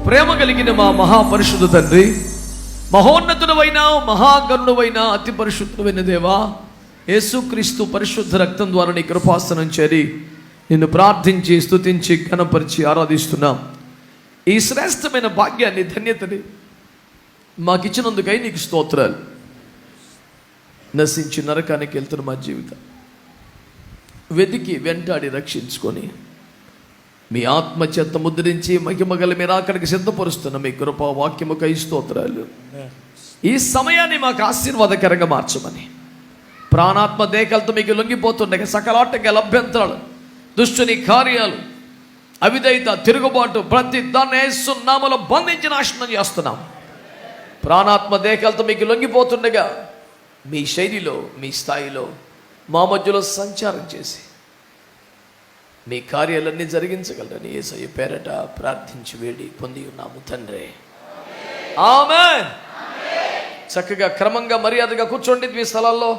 ప్రేమ కలిగిన మా మహాపరిశుద్ధ తండ్రి, మహోన్నతుడవైన మహాగరుడవైన అతి పరిశుద్ధమైన దేవా, యేసుక్రీస్తు పరిశుద్ధ రక్తం ద్వారా నీ కృపాసనం చేరి నిన్ను ప్రార్థించి స్తుతించి ఘనపరిచి ఆరాధిస్తున్నాం. ఈ శ్రేష్టమైన భాగ్యాన్ని, ధన్యతని మాకిచ్చినందుకై నీకు స్తోత్రాలు. నశించి నరకానికి వెళ్తున్న మా జీవితం వెతికి వెంటాడి రక్షించుకొని మీ ఆత్మ చేత ముద్రించి మహిమగల మీరు అక్కడికి సిద్ధపరుస్తున్న మీ కృపా వాక్యముకై స్తోత్రాలు. ఈ సమయాన్ని మాకు ఆశీర్వాదకరంగా మార్చమని, ప్రాణాత్మ దేహాలతో మీకు లొంగిపోతుండగా సకలాటంగా అభ్యంతరాలు, దుష్టుని కార్యాలు, అవిధేయత, తిరుగుబాటు ప్రతి దాన్ని యేసు నామములో బంధించి నాశనం చేస్తున్నాం. ప్రాణాత్మ దేహాలతో మీకు లొంగిపోతుండగా మీ శైలిలో, మీ స్థాయిలో మా మధ్యలో సంచారం చేసి మీ కార్యాలన్నీ జరిగించగలరని యేసయ్య పేరట ప్రార్థించి వేడి పొంది ఉన్నాము తండ్రి. ఆమేన్. చక్కగా క్రమంగా మర్యాదగా కూర్చోండి మీ స్థలాల్లో.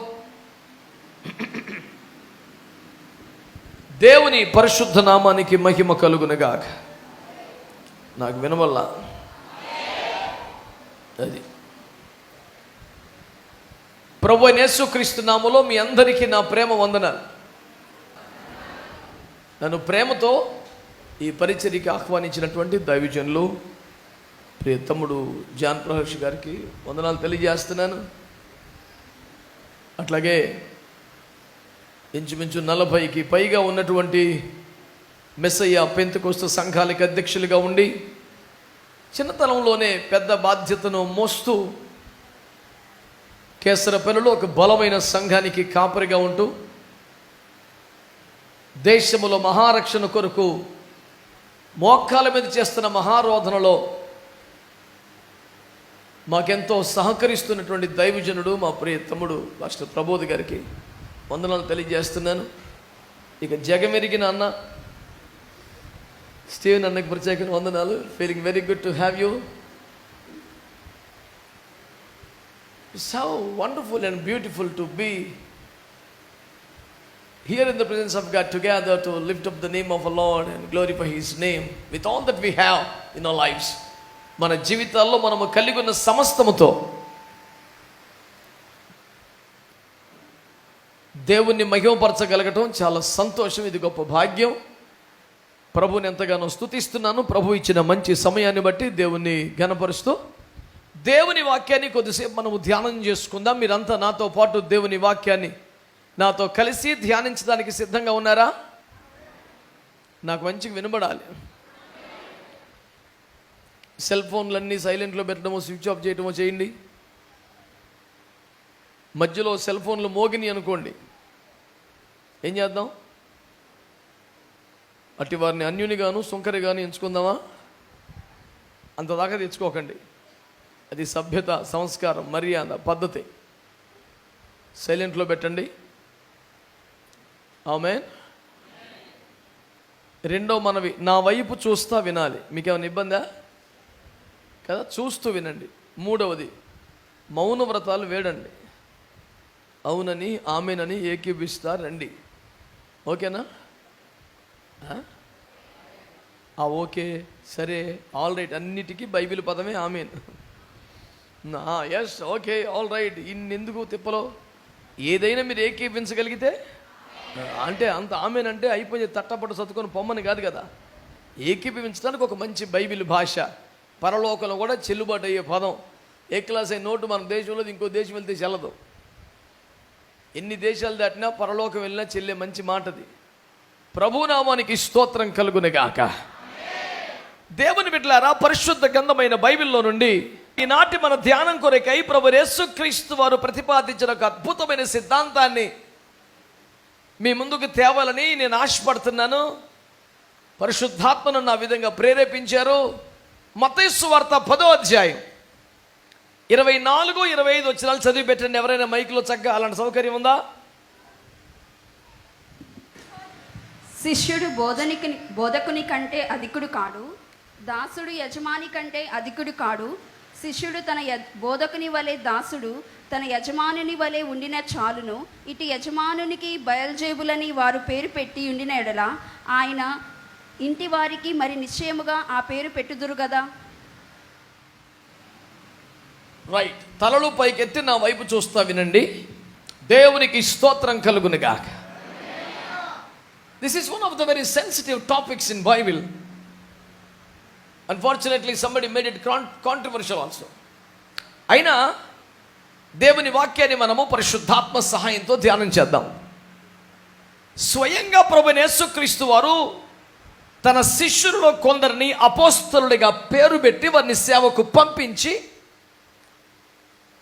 దేవుని పరిశుద్ధ నామానికి మహిమ కలుగునుగాక. నాకు వినవల్ల అది ప్రభువైన యేసుక్రీస్తు నామములో మీ అందరికీ నా ప్రేమ వందనాలు. నన్ను ప్రేమతో ఈ పరిచర్యకి ఆహ్వానించినటువంటి దైవజనులు ప్రియ తమ్ముడు జాన్ ప్రహర్ష్ గారికి వందనాలు తెలియజేస్తున్నాను. అట్లాగే ఇంచుమించు 40కి పైగా ఉన్నటువంటి మెస్సయ్య పెంతెకోస్తు సంఘాలకి అధ్యక్షులుగా ఉండి చిన్నతనంలోనే పెద్ద బాధ్యతను మోస్తూ కేసరపల్లిలో ఒక బలమైన సంఘానికి కాపరిగా ఉంటూ దేశములో మహారక్షణ కొరకు మోకాల మీద చేస్తున్న మహారోధనలో మాకెంతో సహకరిస్తున్నటువంటి దైవజనుడు మా ప్రియ తమ్ముడు పాస్టర్ ప్రబోధ్ గారికి వందనాలు తెలియజేస్తున్నాను. ఇక జగమెరిగిన అన్న స్టీవెన్ అన్నకి ప్రత్యేక వందనాలు. Feeling very good to have you. It's so wonderful and beautiful to be here in the presence of God together to lift up the name of the Lord and glorify His name with all that we have in our lives. మన జీవితాల్లో మనము కలిగి ఉన్న సమస్తముతో దేవుణ్ణి మహిమపరచగలగటం చాలా సంతోషం. ఇది గొప్ప భాగ్యం. ప్రభుని ఎంతగానో స్తుతిస్తున్నాను. ప్రభు ఇచ్చిన మంచి సమయాన్ని బట్టి దేవుణ్ణి ఘనపరుస్తూ దేవుని వాక్యాన్ని కొద్దిసేపు మనము ధ్యానం చేసుకుందాం. మీరంతా నాతో పాటు దేవుని వాక్యాన్ని నాతో కలిసి ధ్యానించడానికి సిద్ధంగా ఉన్నారా? నాకు మంచిగా వినబడాలి. సెల్ ఫోన్లన్నీ సైలెంట్లో పెట్టడమో స్విచ్ ఆఫ్ చేయడమో చేయండి. మధ్యలో సెల్ ఫోన్లు మోగిని అనుకోండి, ఏం చేద్దాం? అట్టి వారిని అన్యునిగాను సుంకరిగాను ఎంచుకుందామా? అంతదాకా తెచ్చుకోకండి. అది సభ్యత, సంస్కారం, మర్యాద, పద్ధతి. సైలెంట్లో పెట్టండి. ఆమేన్. రెండో మనవి, నా వైపు చూస్తా వినాలి. మీకేమైనా ఇబ్బందా? కదా, చూస్తూ వినండి. మూడవది, మౌన వ్రతాలు వేడండి. అవునని ఆమెనని ఏకీభిస్తా రండి. ఓకేనా? ఓకే, సరే, ఆల్ రైట్. అన్నిటికీ బైబిల్ పదమే amen. Yes, okay, all right. ఇన్నెందుకు తిప్పలో? ఏదైనా మీరు ఏకీపించగలిగితే అంటే అంత ఆమెనంటే అయిపోయి తట్టపట్టు చదువుకొని పొమ్మని కాదు కదా. ఏకీపించడానికి ఒక మంచి బైబిల్ భాష, పరలోకంలో కూడా చెల్లుబాటు అయ్యే పదం. ఏ క్లాస్ అయిన నోటు మన దేశంలో ఇంకో దేశం వెళ్తే చెల్లదు. ఎన్ని దేశాలు దాటినా పరలోకం వెళ్ళినా చెల్లే మంచి మాటది. ప్రభునామానికి స్తోత్రం కలుగునుగాక. దేవుని బిడ్డలారా, పరిశుద్ధ గ్రంథమైన బైబిల్లో నుండి ఈనాటి మన ధ్యానం కొరకై ప్రభు యేసుక్రీస్తు వారు ప్రతిపాదించిన ఒక అద్భుతమైన సిద్ధాంతాన్ని మీ ముందుకు తేవాలని నేను ఆశపడుతున్నాను. పరిశుద్ధాత్మను నా విధంగా ప్రేరేపించారు. మత్తయి సువార్త 10వ అధ్యాయం 24, 25 వచనాలు చదివి పెట్టండి. ఎవరైనా మైక్లో చక్కగా అలాంటి సౌకర్యం ఉందా? శిష్యుడు బోధకుని కంటే అధికుడు కాడు, దాసుడు యజమాని కంటే అధికుడు కాడు. శిష్యుడు తన బోధకుని వలె, దాసుడు తన యజమానుని వలె ఉండిన చాలును. ఇటు యజమానునికి బయల్జేబులని వారు పేరు పెట్టి ఉండిన ఎడల ఆయన ఇంటి వారికి మరి నిశ్చయముగా ఆ పేరు పెట్టుదురు కదా. రైట్, తలలు పైకెత్తి నా వైపు చూస్తా వినండి. దేవునికి స్తోత్రం కలుగునుగాక. This is one of the very sensitive topics in Bible. Unfortunately somebody made it controversial also. అయినా దేవుని వాక్యాన్ని మనము పరిశుద్ధాత్మ సహాయంతో ధ్యానం చేద్దాం. స్వయంగా ప్రభువైన యేసుక్రీస్తు వారు తన శిష్యులలో కొందరిని అపోస్తలుడిగా పేరు పెట్టి వారిని సేవకు పంపించి,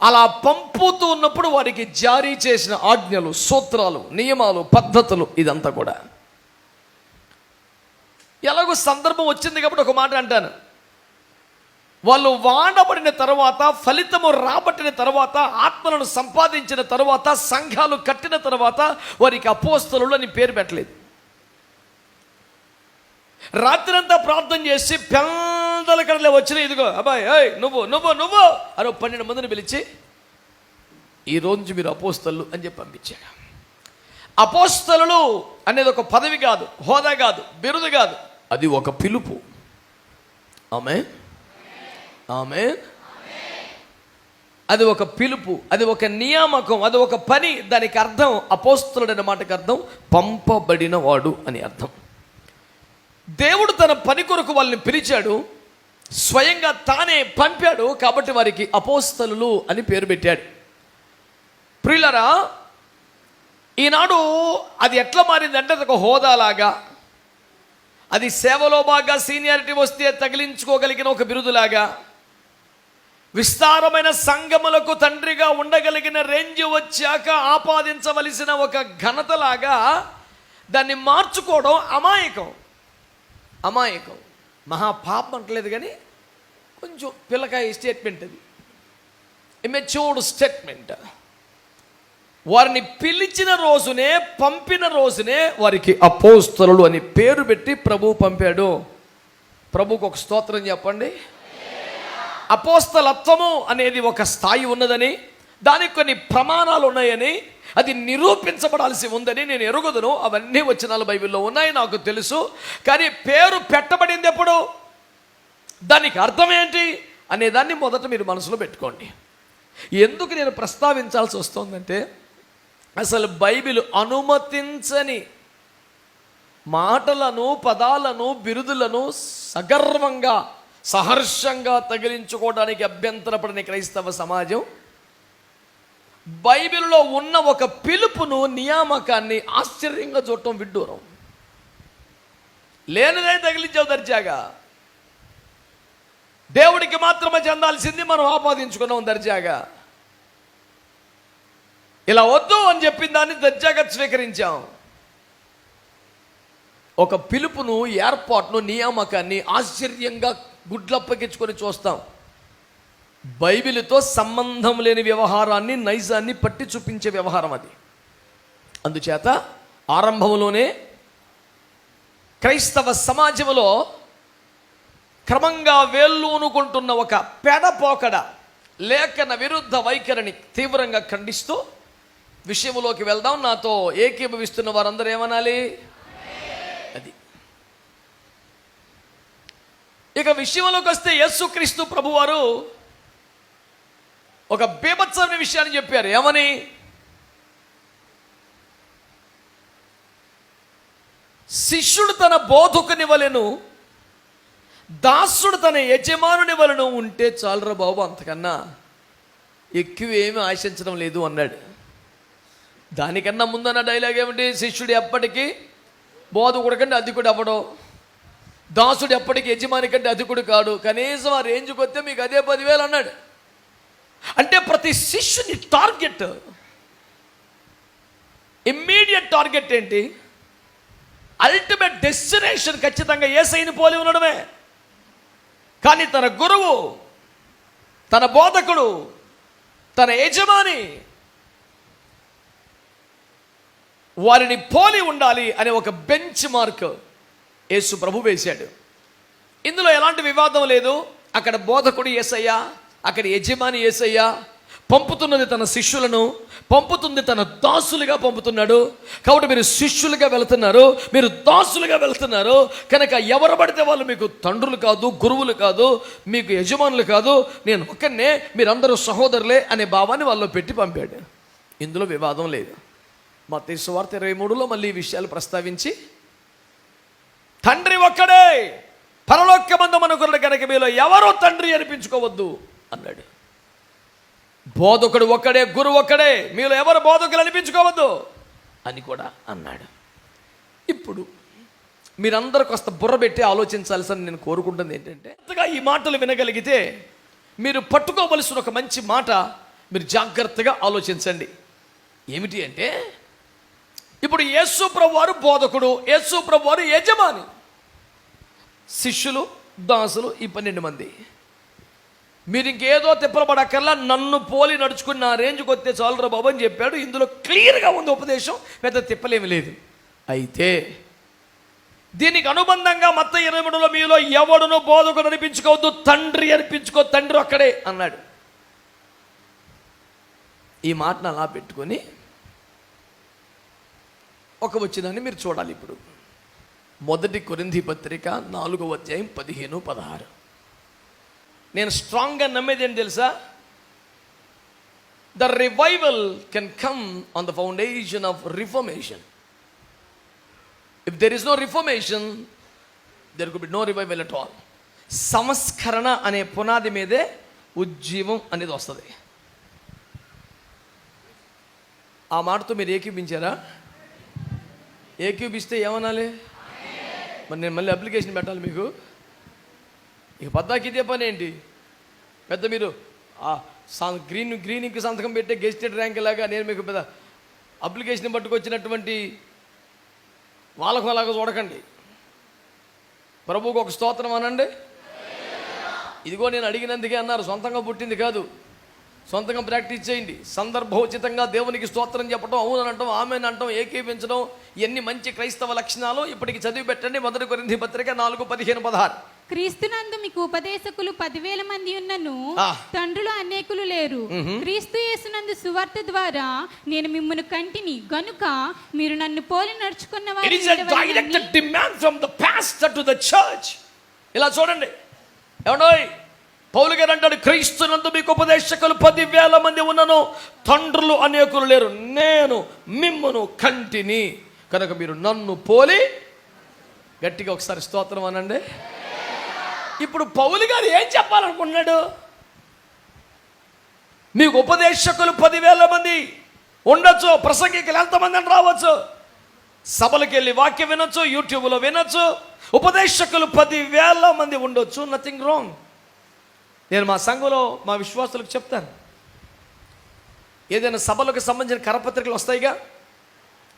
అలా పంపుతూ ఉన్నప్పుడు వారికి జారీ చేసిన ఆజ్ఞలు, సూత్రాలు, నియమాలు, పద్ధతులు, ఇదంతా కూడా ఎలాగో సందర్భం వచ్చింది కాబట్టి ఒక మాట అంటాను. వాళ్ళు వాడబడిన తర్వాత, ఫలితము రాబట్టిన తర్వాత, ఆత్మలను సంపాదించిన తర్వాత, సంఘాలు కట్టిన తర్వాత వారికి అపోస్తలులు అని పేరు పెట్టలేదు. రాత్రంతా ప్రార్థన చేసి పెద్దల కడలే వచ్చిన, ఇదిగో అబ్బాయి, ఏయ్ నువ్వు నువ్వు నువ్వు అని 12 మందిని పిలిచి, ఈరోజు మీరు అపోస్తలు అని చెప్పి పంపించాడు. అపోస్తలు అనేది ఒక పదవి కాదు, హోదా కాదు, బిరుదు కాదు, అది ఒక పిలుపు. ఆమేన్, ఆమేన్. అది ఒక పిలుపు, అది ఒక నియామకం, అది ఒక పని. దానికి అర్థం, అపోస్తలుడు అనే మాటకి అర్థం పంపబడిన వాడు అని అర్థం. దేవుడు తన పని కొరకు వాళ్ళని పిలిచాడు, స్వయంగా తానే పంపాడు. కాబట్టి వారికి అపోస్తలులు అని పేరు పెట్టాడు. ప్రియులరా, ఈనాడు అది ఎట్లా మారిందంటే అది ఒక హోదాలాగా, అది సేవలో బాగా సీనియారిటీ వస్తే తగిలించుకోగలిగిన ఒక బిరుదులాగా, విస్తారమైన సంఘములకు తండ్రిగా ఉండగలిగిన రేంజ్ వచ్చాక ఆపాదించవలసిన ఒక ఘనతలాగా దాన్ని మార్చుకోవడం అమాయకం. అమాయకం, మహాపాపం అంటలేదు కానీ కొంచెం పిల్లకాయ స్టేట్మెంట్, అది ఇమెచ్యూర్డ్ స్టేట్మెంట్. వారిని పిలిచిన రోజునే, పంపిన రోజునే వారికి అపోస్తలులు అని పేరు పెట్టి ప్రభువు పంపాడు. ప్రభువుకు ఒక స్తోత్రం చెప్పండి. అపోస్తలత్వము అనేది ఒక స్థాయి ఉన్నదని, దానికి కొన్ని ప్రమాణాలు ఉన్నాయని, అది నిరూపించబడాల్సి ఉందని నేను ఎరుగుదును. అవన్నీ వచనాలు బైబిల్లో ఉన్నాయి, నాకు తెలుసు. కానీ పేరు పెట్టబడింది ఎప్పుడు, దానికి అర్థం ఏంటి అనే దాన్ని మొదట మీరు మనసులో పెట్టుకోండి. ఎందుకు నేను ప్రస్తావించాల్సి వస్తుందంటే, అసలు బైబిల్ అనుమతించని మాటలను, పదాలను, బిరుదులను సగర్వంగా, సహర్షంగా తగిలించుకోవడానికి అభ్యంతరపడని క్రైస్తవ సమాజం బైబిల్లో ఉన్న ఒక పిలుపును, నియామకాన్ని ఆశ్చర్యంగా చూడటం విడ్డూరం. లేనిదే తగిలించావు దర్జాగా. దేవుడికి మాత్రమే చెందాల్సింది మనం ఆపాదించుకున్నాం దర్జాగా. ఇలా వద్దు అని చెప్పిన దాన్ని దర్జాగా స్వీకరించాం. ఒక పిలుపును, ఏర్పాటును, నియామకాన్ని ఆశ్చర్యంగా గుడ్లప్పగించుకొని చూస్తాం. బైబిల్తో సంబంధం లేని వ్యవహారాన్ని, నైజాన్ని పట్టి చూపించే వ్యవహారం అది. అందుచేత ఆరంభంలోనే క్రైస్తవ సమాజంలో క్రమంగా వేళ్ళూనుకుంటున్న ఒక పెడపోకడ, లేఖన విరుద్ధ వైఖరిని తీవ్రంగా ఖండిస్తూ విషయంలోకి వెళ్దాం. నాతో ఏకీభవిస్తున్న వారందరూ ఏమనాలి? అది. ఇక విషయంలోకి వస్తే, యేసుక్రీస్తు ప్రభువారు ఒక బీభత్సమైన విషయాన్ని చెప్పారు. ఏమని? శిష్యుడు తన బోధకుని వలెను, దాసుడు తన యజమానుని వలెను ఉంటే చాలురా బాబు, అంతకన్నా ఎక్కువ ఏమీ ఆశించడం లేదు అన్నాడు. దానికన్నా ముందన్న డైలాగ్ ఏమిటి? శిష్యుడు ఎప్పటికీ బోధకుడి కంటే అధికుడు అవ్వడం, దాసుడు ఎప్పటికీ యజమాని కంటే అధికుడు కాడు, కనీసం ఆ రేంజ్కి వస్తే మీకు అదే 10,000 అన్నాడు. అంటే ప్రతి శిష్యుని టార్గెట్, ఇమ్మీడియట్ టార్గెట్ ఏంటి? అల్టిమేట్ డెస్టినేషన్ ఖచ్చితంగా యేసయ్యని పోలి ఉండడమే. కానీ తన గురువు, తన బోధకుడు, తన యజమాని, వారిని పోలి ఉండాలి అనే ఒక బెంచ్ మార్క్ యేసు ప్రభు వేశాడు. ఇందులో ఎలాంటి వివాదం లేదు. అక్కడ బోధకుడు యేసయ్య, అక్కడ యజమాని యేసయ్య, పంపుతున్నది తన శిష్యులను, పంపుతుంది తన దాసులుగా పంపుతున్నాడు. కాబట్టి మీరు శిష్యులుగా వెళుతున్నారు, మీరు దాసులుగా వెళుతున్నారు. కనుక ఎవరు పడితే వాళ్ళు మీకు తండ్రులు కాదు, గురువులు కాదు, మీకు యజమానులు కాదు, నేను ఒక్కనే, మీరందరూ సహోదరులే అనే భావాన్ని వాళ్ళు పెట్టి పంపాడు. ఇందులో వివాదం లేదు. మత్తయి సువార్త 23లో మళ్ళీ ఈ విషయాలు ప్రస్తావించి, తండ్రి ఒక్కడే, పరలోకమందుమనుకున్నాడు కనుక మీలో ఎవరో తండ్రి అనిపించుకోవద్దు అన్నాడు. బోధకుడు ఒక్కడే, గురువు ఒక్కడే, మీలో ఎవరు బోధకులు అనిపించుకోవద్దు అని కూడా అన్నాడు. ఇప్పుడు మీరందరూ కాస్త బుర్ర పెట్టి ఆలోచించాల్సిన నేను కోరుకుంటుంది ఏంటంటే, ఈ మాటలు వినగలిగితే మీరు పట్టుకోవలసిన ఒక మంచి మాట మీరు జాగ్రత్తగా ఆలోచించండి. ఏమిటి అంటే, ఇప్పుడు యేసు ప్రభువు వారు బోధకుడు, యేసు ప్రభువు వారు యజమాని, శిష్యులు దాసులు ఈ 12 మంది. మీరు ఇంకేదో తిప్పలపడక్కర్లా, నన్ను పోలి నడుచుకుని నా రేంజ్కి వస్తే చాలురా బాబు అని చెప్పాడు. ఇందులో క్లియర్గా ఉంది ఉపదేశం, పెద్ద తిప్పలేమి లేదు. అయితే దీనికి అనుబంధంగా మత్తయి 23లో మీలో ఎవడును బోధకుడు అనిపించుకోవద్దు, తండ్రి అనిపించుకో, తండ్రి ఒక్కడే అన్నాడు. ఈ మాటను అలా పెట్టుకొని ఒక వచ్చినాన్ని మీరు చూడాలి. ఇప్పుడు 1 కొరింథీ పత్రిక 4వ అధ్యాయం 15-16. నేను స్ట్రాంగ్గా నమ్మేది ఏంటి తెలుసా? The revival can come on the foundation of reformation. If there is no reformation, there could be no revival at all. సంస్కరణ అనే పునాది మీదే ఉజ్జీవం అనేది వస్తుంది. ఆ మాటతో మీరు ఏకీపించారా? ఏకీపిస్తే ఏమనాలి? మరి నేను మళ్ళీ అప్లికేషన్ పెట్టాలి మీకు. ఇక పద్దాకి ఇదే పని ఏంటి? పెద్ద మీరు గ్రీన్కి సంతకం పెట్టే గెజిటెడ్ ర్యాంక్ లాగా నేను మీకు పెద్ద అప్లికేషన్ పట్టుకొచ్చినటువంటి వాళ్ళకు అలాగా చూడకండి. ప్రభువుకు ఒక స్తోత్రం అనండి. ఇదిగో నేను అడిగినందుకే అన్నారు, సొంతంగా పుట్టింది కాదు. సొంతంగా ప్రాక్టీస్ చేయండి. సందర్భోచితంగా దేవునికి స్తోత్రం చెప్పడం, అవునని అంటాం, ఆమెను అంటాం, ఏకీపించడం, ఎన్ని మంచి క్రైస్తవ లక్షణాలు ఇప్పటికి చదివి పెట్టండి. 1 కొరింథీ పత్రిక 4:15-16. క్రీస్తునందు మీకు ఉపదేశకులు 10,000 మంది ఉన్నను, తండ్రులు అనేకులు లేరు. క్రీస్తు యేసునందు సువార్త ద్వారా నేను మిమ్మును కంటిని గనుక మీరు నన్ను పోలి నడుచుకున్న వారు. It is a direct demand from the pastor to the church. ఇలా చూడండి, ఏమండోయ్, పౌలు గారు అంటాడు, క్రీస్తునందు మీకు ఉపదేశకులు 10,000 మంది ఉన్నను, తండ్రులు అనేకులు లేరు. నేను మిమ్మును కంటిని కనుక మీరు నన్ను పోలి. గట్టిగా ఒకసారి స్తోత్రం అనండి. ఇప్పుడు పౌలు గారు ఏం చెప్పాలనుకున్నాడు? మీకు ఉపదేశకులు 10,000 మంది ఉండొచ్చు, ప్రసంగికులు ఎంతమంది అని రావచ్చు, సభలకు వెళ్ళి వాక్యం వినొచ్చు, యూట్యూబ్లో వినొచ్చు, ఉపదేశకులు 10,000 మంది ఉండొచ్చు. Nothing wrong. నేను మా సంఘంలో మా విశ్వాసులకు చెప్తాను, ఏదైనా సభలకు సంబంధించిన కరపత్రికలు వస్తాయిగా,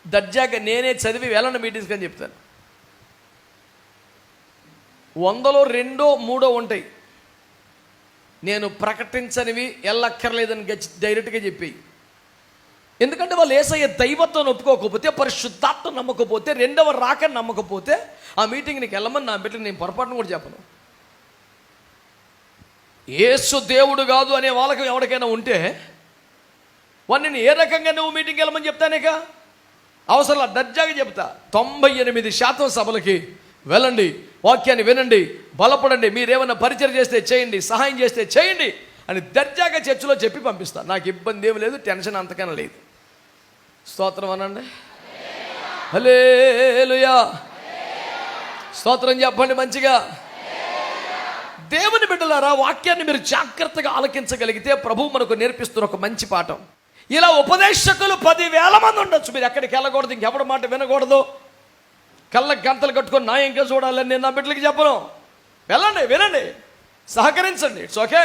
దర్జాగా నేనే చదివి వెళ్ళండి మీటింగ్స్కి అని చెప్తాను. 100లో 2, 3 ఉంటాయి నేను ప్రకటించనివి, ఎల్లక్కర్లేదని డైరెక్ట్గా చెప్పి. ఎందుకంటే వాళ్ళు యేసయ్య దైవత్వం ఒప్పుకోకపోతే, పరిశుద్ధాత్మ నమ్మకపోతే, రెండవ రాక నమ్మకపోతే ఆ మీటింగ్కి వెళ్ళమని నా బిడ్డకి నేను పొరపాటును కూడా చెప్పను. యేసు దేవుడు కాదు అనే వాళ్ళకి ఎవరికైనా ఉంటే వాడిని ఏ రకంగా నువ్వు మీటింగ్కి వెళ్ళమని చెప్తానేక అవసరం దర్జాగా చెప్తా. 98% సభలకి వెళ్ళండి, వాక్యాన్ని వినండి, బలపడండి, మీరేమన్నా పరిచయం చేస్తే చేయండి, సహాయం చేస్తే చేయండి అని దర్జాగా చర్చిలో చెప్పి పంపిస్తా. నాకు ఇబ్బంది ఏమి లేదు, టెన్షన్ అంతకన్నా లేదు. స్తోత్రం అనండి. హల్లెలూయా. స్తోత్రం చెప్పండి మంచిగా. దేవుని బిడ్డలారా, వాక్యాన్ని మీరు జాగ్రత్తగా ఆలకించగలిగితే ప్రభువు మనకు నేర్పిస్తున్న ఒక మంచి పాఠం. ఇలా ఉపదేశకులు 10,000 మంది ఉండొచ్చు. మీరు ఎక్కడికి వెళ్ళకూడదు, ఇంకెవడి మాట వినకూడదు, కళ్ళకి గంతలు కట్టుకొని నా ఇంకా చూడాలని నేను నా బిడ్డలకి చెప్పను. వెళ్ళండి, వినండి, సహకరించండి, ఇట్స్ ఓకే.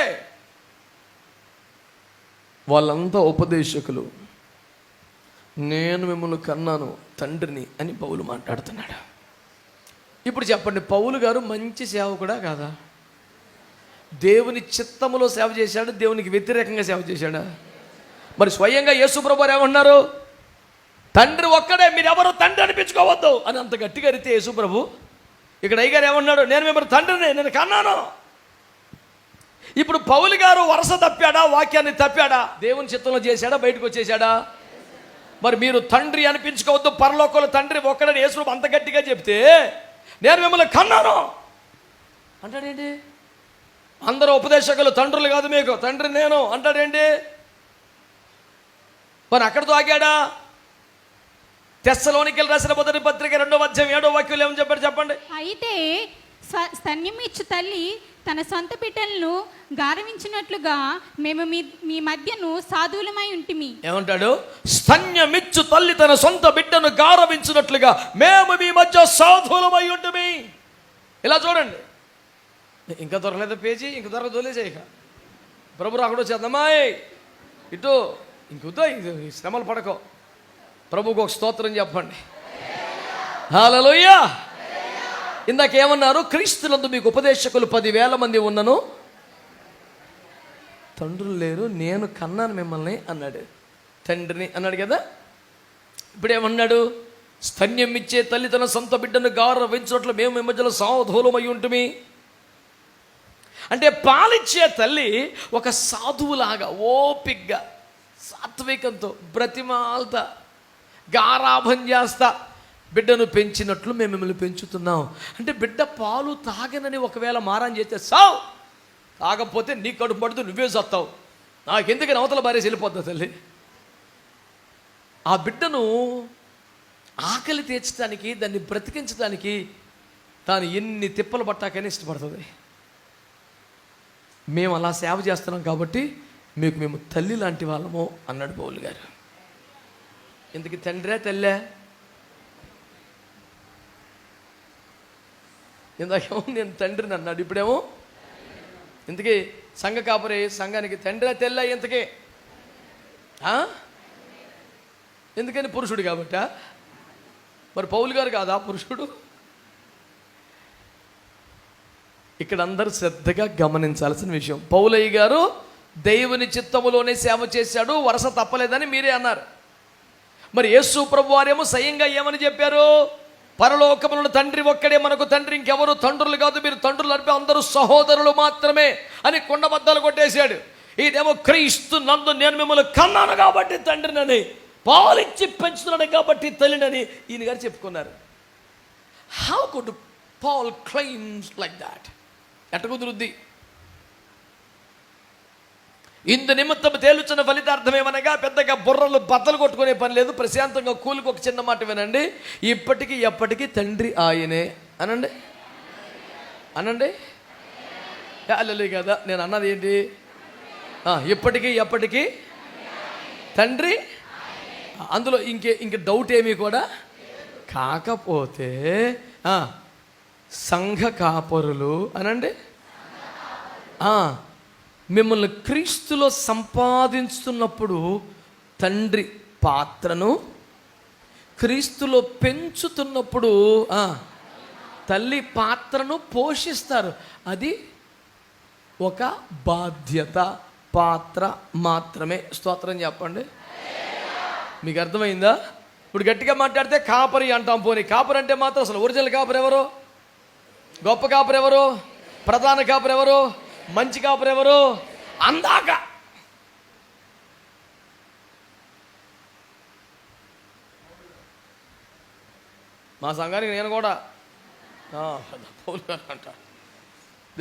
వాళ్ళంతా ఉపదేశకులు. నేను మిమ్మల్ని కన్నాను తండ్రిని అని పౌలు మాట్లాడుతున్నాడు. ఇప్పుడు చెప్పండి, పౌలు గారు మంచి సేవకుడా కాదా? దేవుని చిత్తములో సేవ చేశాడు, దేవునికి వ్యతిరేకంగా సేవ చేశాడా? మరి స్వయంగా యేసు ప్రభువు ఏమన్నారు? తండ్రి ఒక్కడే, మీరు ఎవరు తండ్రి అనిపించుకోవద్దు అని అంత గట్టిగా అరితే యేసు ప్రభు, ఇక్కడ అయ్యగారు ఏమన్నాడు? నేను మిమ్మల్ని తండ్రిని, నేను కన్నాను. ఇప్పుడు పౌలు గారు వరుస తప్పాడా, వాక్యాన్ని తప్పాడా? దేవుని చిత్తంలో చేశాడా, బయటకు వచ్చేసాడా? మరి మీరు తండ్రి అనిపించుకోవద్దు, పరలోకంలో తండ్రి ఒక్కడని యేసు అంత గట్టిగా చెప్తే నేను మిమ్మల్ని కన్నాను అంటాడేంటి? అందరూ ఉపదేశకులు తండ్రులు కాదు, మీకు తండ్రి నేను అంటాడేంటి? మరి అక్కడితో ఆగాడా? తెస్సలోనికలు రాసిన మొదటి పత్రిక 2వ అధ్యాయం 7వ వాక్యం ఏమని చెప్పాడు చెప్పండి. అయితే స్తన్యమిచ్చు తల్లి తన సొంత బిడ్డలను గారవించినట్లుగా మేము మీ మధ్యను సాధువులమై ఉంటిమి. ఏమంటాడు? స్తన్యమిచ్చు తల్లి తన సొంత బిడ్డను గారవించినట్లుగా మేము మీ మధ్య సాధువులమై ఉంటిమి. ఇలా చూడండి, ఇంకా దొరకలేదు పేజీ, ఇంక దొరకదు, వదిలేసేయక. ప్రభు రాకడో చేద్దామాయ్ ఇటు ఇంకొద్దో, శ్రమలు పడకో. ప్రభుకు ఒక స్తోత్రం చెప్పండి. హల్లెలూయా. ఇందాకేమన్నారు? క్రీస్తునందు మీకు ఉపదేశకులు 10,000 మంది ఉన్నను, తండ్రులు లేరు, నేను కన్నాను మిమ్మల్ని అన్నాడు. తండ్రిని అన్నాడు కదా. ఇప్పుడు ఏమన్నాడు? స్తన్యం ఇచ్చే తల్లి తన సొంత బిడ్డను గారవించినట్లు మేము మీ మధ్యలో సాధువులమై ఉంటుమి. అంటే పాలిచ్చే తల్లి ఒక సాధువులాగా ఓపిగ్గా సాత్వికంతో బ్రతిమాల్తా గారాభం చేస్తా బిడ్డను పెంచినట్లు మేము మిమ్మల్ని పెంచుతున్నాం. అంటే బిడ్డ పాలు తాగనని ఒకవేళ మారం చేస్తే సావు, తాగకపోతే నీ కడుపు పడుతూ నువ్వే చస్తావు, నాకెందుకని అవతల భార్య వెళ్ళిపోద్దా తల్లి? ఆ బిడ్డను ఆకలి తీర్చడానికి, దాన్ని బ్రతికించడానికి తాను ఎన్ని తిప్పలు పట్టాకైనా ఇష్టపడుతుంది. మేము అలా సేవ చేస్తున్నాం కాబట్టి మీకు మేము తల్లి లాంటి వాళ్ళము అన్నాడు పౌలు గారు. ఇంతకీ తండ్రే తల్లే? ఇందాకేమో నేను తండ్రిని అన్నాడు, ఇప్పుడేమో ఇంతకీ సంఘ కాపరి సంఘానికి తండ్రే తెల్ల? ఇంతకీ ఎందుకని? పురుషుడు కాబట్ట. మరి పౌలు గారు కాదా పురుషుడు? ఇక్కడ అందరూ శ్రద్ధగా గమనించాల్సిన విషయం, పౌలయ్య గారు దేవుని చిత్తములోనే సేవ చేశాడు, వరుస తప్పలేదని మీరే అన్నారు. మరి యేసు ప్రభు వారేమో స్వయంగా ఏమని చెప్పారు? పరలోకములను తండ్రి ఒక్కడే మనకు తండ్రి, ఇంకెవరు తండ్రులు కాదు, మీరు తండ్రులు అంటే అందరూ సహోదరులు మాత్రమే అని కొండబద్దలు కొట్టేశాడు. ఇదేమో క్రీస్తు నందు నేను మిమ్మల్ని కన్నాను కాబట్టి తండ్రినని, పాలిచ్చి పెంచుతున్నాడు కాబట్టి తల్లినని ఈయన గారు చెప్పుకున్నారు. How could Paul claims like that? ఎట్ట కుదురుద్ది? ఇందు నిమిత్తం తేలుచున్న ఫలితార్థం ఏమనగా పెద్దగా బుర్రలు బద్దలు కొట్టుకునే పని లేదు, ప్రశాంతంగా కూలికి ఒక చిన్న మాట వినండి, ఇప్పటికీ ఎప్పటికీ తండ్రి ఆయనే అనండి. అనండి అల్లెలే కదా నేను అన్నది ఏంటి? ఇప్పటికీ ఎప్పటికీ తండ్రి. అందులో ఇంక డౌట్ ఏమీ కూడా. కాకపోతే సంఘ కాపరులు అనండి, మిమ్మల్ని క్రీస్తులో సంపాదించుతున్నప్పుడు తండ్రి పాత్రను, క్రీస్తులో పెంచుతున్నప్పుడు తల్లి పాత్రను పోషిస్తారు. అది ఒక బాధ్యత, పాత్ర మాత్రమే. స్తోత్రం చెప్పండి. మీకు అర్థమైందా? ఇప్పుడు గట్టిగా మాట్లాడితే కాపరి అంటాం. పోనీ కాపరి అంటే మాత్రం అసలు ఒరిజినల్ కాపరి ఎవరు? గొప్ప కాపరి ఎవరు? ప్రధాన కాపరి ఎవరు? మంచి కాపరి ఎవరు? అందాక మా సంఘానికి నేను కూడా పౌలు గారు అంట.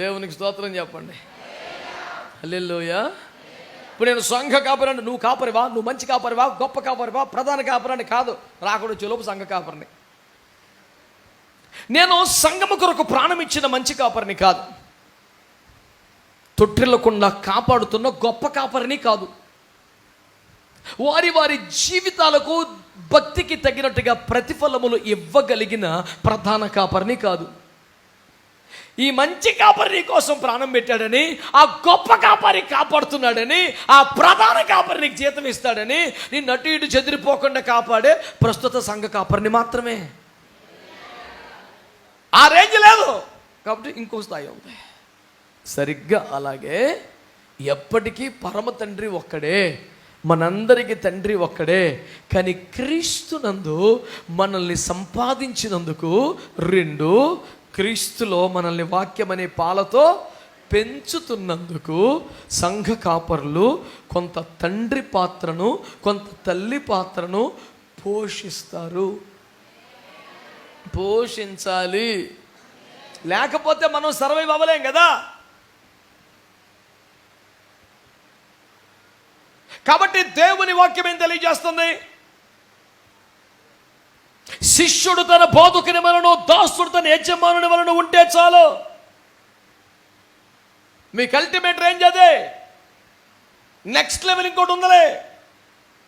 దేవునికి స్తోత్రం చెప్పండి. హల్లెలూయా. ఇప్పుడు నేను సంఘ కాపరి అంటే నువ్వు కాపరివా, నువ్వు మంచి కాపరివా, గొప్ప కాపరివా, ప్రధాన కాపరి అని కాదు. రాకుండా చెలోపు సంఘ కాపరిని. నేను సంఘము కొరకు ప్రాణం ఇచ్చిన మంచి కాపరిని కాదు, తొట్టిల్లకుండా కాపాడుతున్న గొప్ప కాపరిని కాదు, వారి వారి జీవితాలకు భక్తికి తగినట్టుగా ప్రతిఫలములు ఇవ్వగలిగిన ప్రధాన కాపరిని కాదు. ఈ మంచి కాపరి కోసం ప్రాణం పెట్టాడని, ఆ గొప్ప కాపరి కాపాడుతున్నాడని, ఆ ప్రధాన కాపరికి జీతం ఇస్తాడని నిన్ను అటు ఇటు చెదిరిపోకుండా కాపాడే ప్రస్తుత సంఘ కాపరిని మాత్రమే. ఆ రేంజ్ లేదు కాబట్టి ఇంకో స్థాయి ఉంది. సరిగ్గా అలాగే ఎప్పటికీ పరమ తండ్రి ఒక్కడే, మనందరికీ తండ్రి ఒక్కడే. కానీ క్రీస్తునందు మనల్ని సంపాదించినందుకు, 2 క్రీస్తులో మనల్ని వాక్యం అనే పాలతో పెంచుతున్నందుకు సంఘ కాపరులు కొంత తండ్రి పాత్రను, కొంత తల్లి పాత్రను పోషిస్తారు. పోషించాలి, లేకపోతే మనం సర్వైవ్ అవ్వలేం కదా. కాబట్టి దేవుని వాక్యం ఏం తెలియజేస్తుంది? శిష్యుడు తన బోధకుని వలన, దాసుడు తన యజమానుని వలన ఉంటే చాలు. మీకు అల్టిమేట్ రేంజ్ అదే. నెక్స్ట్ లెవెల్ ఇంకోటి ఉందలే,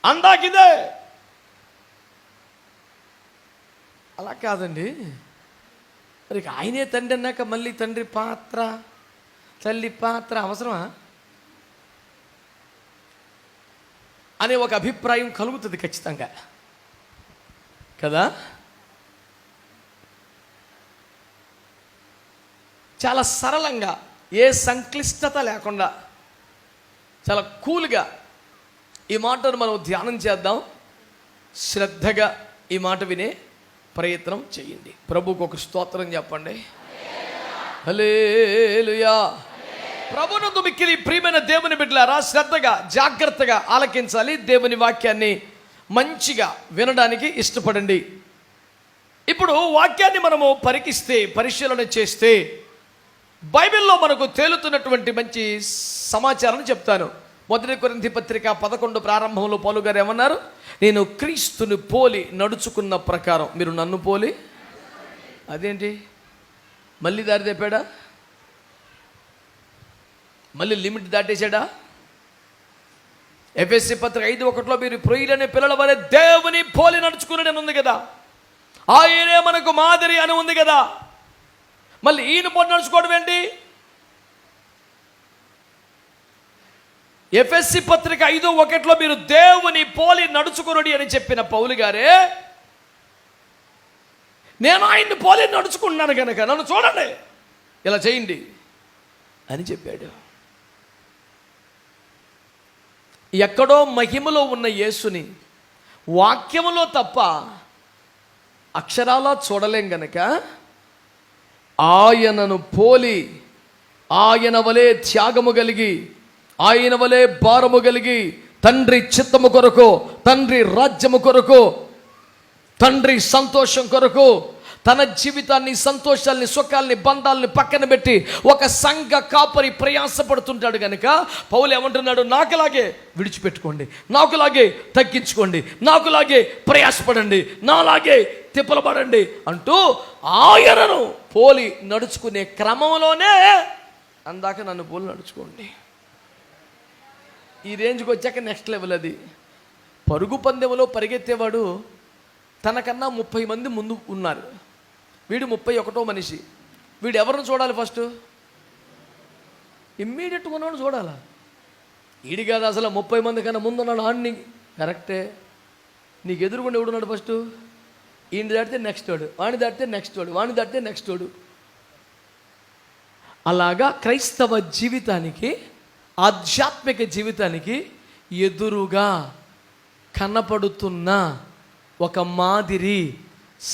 అందాకిదే. అలా కాదండి. మరి ఆయనే తండ్రి అన్నాక మళ్ళీ తండ్రి పాత్ర, తల్లి పాత్ర అవసరమా అనే ఒక అభిప్రాయం కలుగుతుంది ఖచ్చితంగా కదా. చాలా సరళంగా, ఏ సంక్లిష్టత లేకుండా, చాలా కూల్గా ఈ మాటను మనం ధ్యానం చేద్దాం. శ్రద్ధగా ఈ మాట వినే ప్రయత్నం చేయండి. ప్రభువుకు ఒక స్తోత్రం చెప్పండి. హల్లెలూయా. ప్రభువునందు మిక్కిలి ప్రియమైన దేవుని బిడ్డలారా, శ్రద్ధగా జాగ్రత్తగా ఆలకించాలి. దేవుని వాక్యాన్ని మంచిగా వినడానికి ఇష్టపడండి. ఇప్పుడు వాక్యాన్ని మనము పరిశీలన చేస్తే బైబిల్లో మనకు తేలుతున్నటువంటి మంచి సమాచారం చెప్తాను. 1 కొరింథీ పత్రిక 11 ప్రారంభంలో పౌలు గారు ఏమన్నారు? నేను క్రీస్తుని పోలి నడుచుకున్న ప్రకారం మీరు నన్ను పోలి. అదేంటి, మళ్ళీ దారి తెప్పాడా? మళ్ళీ లిమిట్ దాటేశాడా? ఎఫెసీ పత్రిక 5:1 మీరు ప్రియులనే పిల్లల వలె దేవుని పోలి నడుచుకుని ఉంది కదా. ఆయనే మనకు మాదిరి అని ఉంది కదా. మళ్ళీ ఈయన పోలి నడుచుకోవడం ఏంటి? ఎఫెసీ పత్రిక 5:1 మీరు దేవుని పోలి నడుచుకునుడి అని చెప్పిన పౌలు గారే, నేను ఆయన్ని పోలి నడుచుకున్నాను కనుక నన్ను చూడండి, ఇలా చేయండి అని చెప్పాడు. ఎక్కడో మహిమలో ఉన్న యేసుని వాక్యములో తప్ప అక్షరాలా చూడలేం గనక ఆయనను పోలి, ఆయన వలె త్యాగము కలిగి, ఆయన వలె భారము కలిగి, తండ్రి చిత్తము కొరకు, తండ్రి రాజ్యము కొరకు, తండ్రి సంతోషం కొరకు తన జీవితాన్ని, సంతోషాల్ని, సుఖాల్ని, బంధాలని పక్కన పెట్టి ఒక సంఘ కాపరి ప్రయాసపడుతుంటాడు కనుక పౌలు ఏమంటున్నాడు? నాకులాగే విడిచిపెట్టుకోండి, నాకులాగే తగ్గించుకోండి, నాకులాగే ప్రయాసపడండి, నాలాగే తిప్పలపడండి అంటూ ఆయనను పోలి నడుచుకునే క్రమంలోనే అందాక నన్ను పోలి నడుచుకోండి. ఈ రేంజ్కి వచ్చాక నెక్స్ట్ లెవెల్ అది. పరుగు పందెంలో పరిగెత్తేవాడు తనకన్నా 30 మంది ముందు ఉన్నారు, వీడు 31వ మనిషి. వీడు ఎవరిని చూడాలి? ఫస్ట్ ఇమ్మీడియట్గా ఉన్నవాడు చూడాలా? వీడి కాదు అసలు 30 మంది కన్నా ముందు ఉన్నాడు ఆడిని. కరెక్టే, నీకు ఎదురుకుండా ఎవడున్నాడు? ఫస్ట్ ఈయన దాటితే నెక్స్ట్ వాడు, వాడిని దాటితే నెక్స్ట్ వాడు, వాడిని దాటితే నెక్స్ట్ వాడు. అలాగా క్రైస్తవ జీవితానికి, ఆధ్యాత్మిక జీవితానికి ఎదురుగా కనపడుతున్న ఒక మాదిరి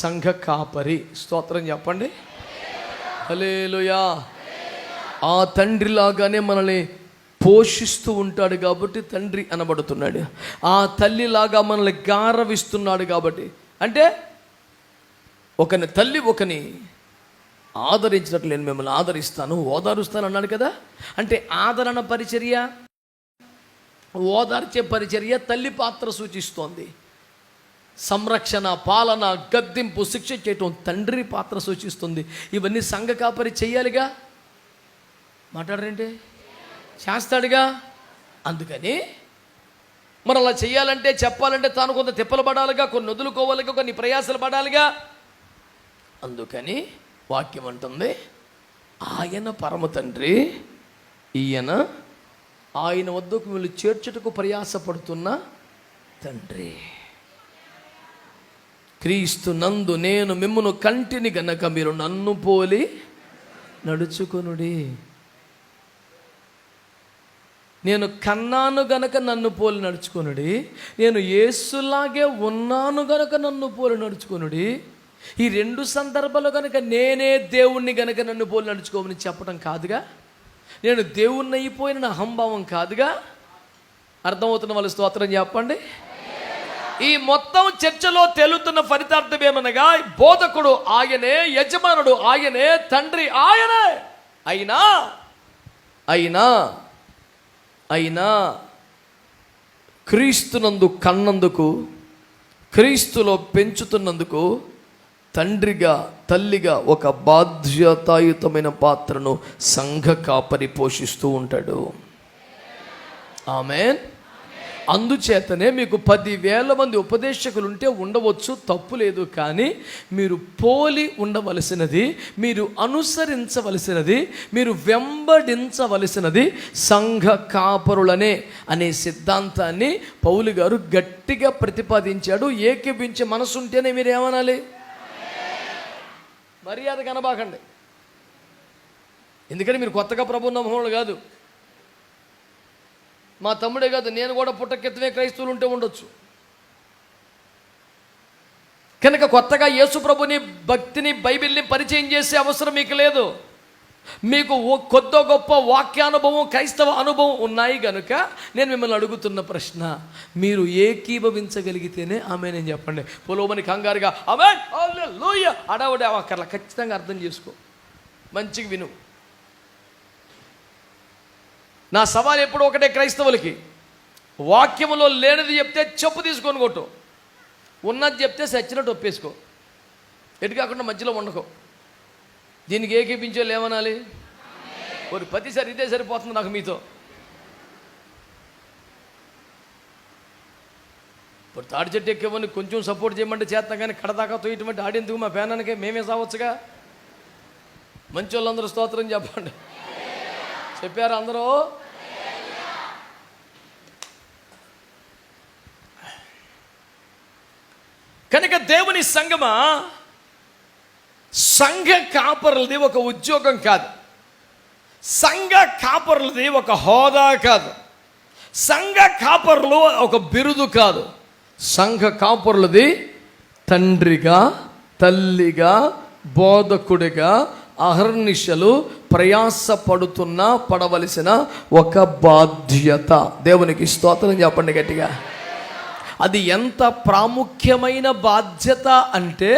సంఘ కాపరి. స్తోత్రం చెప్పండి. హల్లెలూయా. ఆ తండ్రిలాగానే మనల్ని పోషిస్తూ ఉంటాడు కాబట్టి తండ్రి అనబడుతున్నాడు. ఆ తల్లిలాగా మనల్ని గారవిస్తున్నాడు కాబట్టి, అంటే ఒకని తల్లి ఒకని ఆదరించినట్లు నేను మిమ్మల్ని ఆదరిస్తాను, ఓదారుస్తాను అన్నాడు కదా. అంటే ఆదరణ పరిచర్య, ఓదార్చే పరిచర్య తల్లి పాత్ర సూచిస్తోంది. సంరక్షణ, పాలన, గద్దింపు, శిక్ష చేయటం తండ్రి పాత్ర సూచిస్తుంది. ఇవన్నీ సంఘ కాపరి చెయ్యాలిగా. మాట్లాడరేంటి? చేస్తాడుగా. అందుకని మరి అలా చెయ్యాలంటే, చెప్పాలంటే తాను కొంత తిప్పలు పడాలిగా, కొన్ని వదులుకోవాలిగా, కొన్ని ప్రయాసాలు పడాలిగా. అందుకని వాక్యం అంటుంది, ఆయన పరమ తండ్రి, ఈయన ఆయన వద్దకు వీళ్ళు చేర్చుటకు ప్రయాసపడుతున్న తండ్రి. క్రీస్తు నందు నేను మిమ్మును కంటిని గనక మీరు నన్ను పోలి నడుచుకొనుడి. నేను కన్నాను గనక నన్ను పోలి నడుచుకొనుడి. నేను యేసులాగే ఉన్నాను గనక నన్ను పోలి నడుచుకొనుడి. ఈ 2 సందర్భాలు కనుక నేనే దేవుణ్ణి గనక నన్ను పోలి నడుచుకోమని చెప్పడం కాదుగా. నేను దేవుణ్ణి అయిపోయిన నా అహంభావం కాదుగా. అర్థమవుతున్న వాళ్ళు స్తోత్రం చెప్పండి. ఈ మొత్తం చర్చలో తేలుతున్న ఫలితార్థం ఏమనగా, బోధకుడు ఆయనే, యజమానుడు ఆయనే, తండ్రి ఆయనే. అయినా క్రీస్తునందు కన్నందుకు, క్రీస్తులో పెంచుతున్నందుకు తండ్రిగా, తల్లిగా ఒక బాధ్యతాయుతమైన పాత్రను సంఘ కాపరి పోషిస్తూ ఉంటాడు. ఆమేన్. అందుచేతనే మీకు 10,000 మంది ఉపదేశకులు ఉంటే ఉండవచ్చు, తప్పు లేదు. కానీ మీరు పోలి ఉండవలసినది, మీరు అనుసరించవలసినది, మీరు వెంబడించవలసినది సంఘ కాపరులనే అనే సిద్ధాంతాన్ని పౌలు గారు గట్టిగా ప్రతిపాదించాడు. ఏకీభించే మనసు ఉంటేనే మీరు ఏమనాలి? మర్యాద కనబాకండి. ఎందుకని మీరు కొత్తగా ప్రభు నమ్మకం కాదు. మా తమ్ముడే కాదు, నేను కూడా పుట్టకెత్తమే క్రైస్తవులు ఉంటే ఉండొచ్చు. కనుక కొత్తగా యేసు ప్రభుని, భక్తిని, బైబిల్ని పరిచయం చేసే అవసరం మీకు లేదు. మీకు కొద్ది గొప్ప వాక్యానుభవం, క్రైస్తవ అనుభవం ఉన్నాయి కనుక నేను మిమ్మల్ని అడుగుతున్న ప్రశ్న, మీరు ఏకీభవించగలిగితేనే ఆమె నేను చెప్పండి. పొలోమని కంగారుగా ఆమేన్ హల్లెలూయా అడవడే అక్కర్లా. ఖచ్చితంగా అర్థం చేసుకో, మంచిగా విను. నా సవాల్ ఎప్పుడు ఒకటే క్రైస్తవులకి, వాక్యములో లేనిది చెప్తే చెప్పు తీసుకొని కొట్టు, ఉన్నది చెప్తే సచ్చినట్టు ఒప్పేసుకో, ఎటు కాకుండా మధ్యలో ఉండకో. దీనికి ఏకీపించే ఏమనాలి? ఒక 10 సారి ఇదే సరిపోతుంది నాకు మీతో. ఇప్పుడు తాడి చెట్టు ఎక్కేవని కొంచెం సపోర్ట్ చేయమంటే చేస్తాం, కానీ కడదాకా తోయటువంటి ఆడేందుకు మా పేనానికే మేమే సావచ్చుగా. మంచి వాళ్ళందరూ స్తోత్రం చెప్పండి. చెప్పారు అందరూ? కనుక దేవుని సంఘమా, సంఘ కాపరులది ఒక ఉద్యోగం కాదు, సంఘ కాపరులది ఒక హోదా కాదు, సంఘ కాపరులు ఒక బిరుదు కాదు. సంఘ కాపరులది తండ్రిగా, తల్లిగా, బోధకుడిగా అహర్నిశలు ప్రయాసపడుతున్న పడవలసిన ఒక బాధ్యత. దేవునికి స్తోత్రం చెప్పండి గట్టిగా. అది ఎంత ప్రాముఖ్యమైన బాధ్యత అంటే,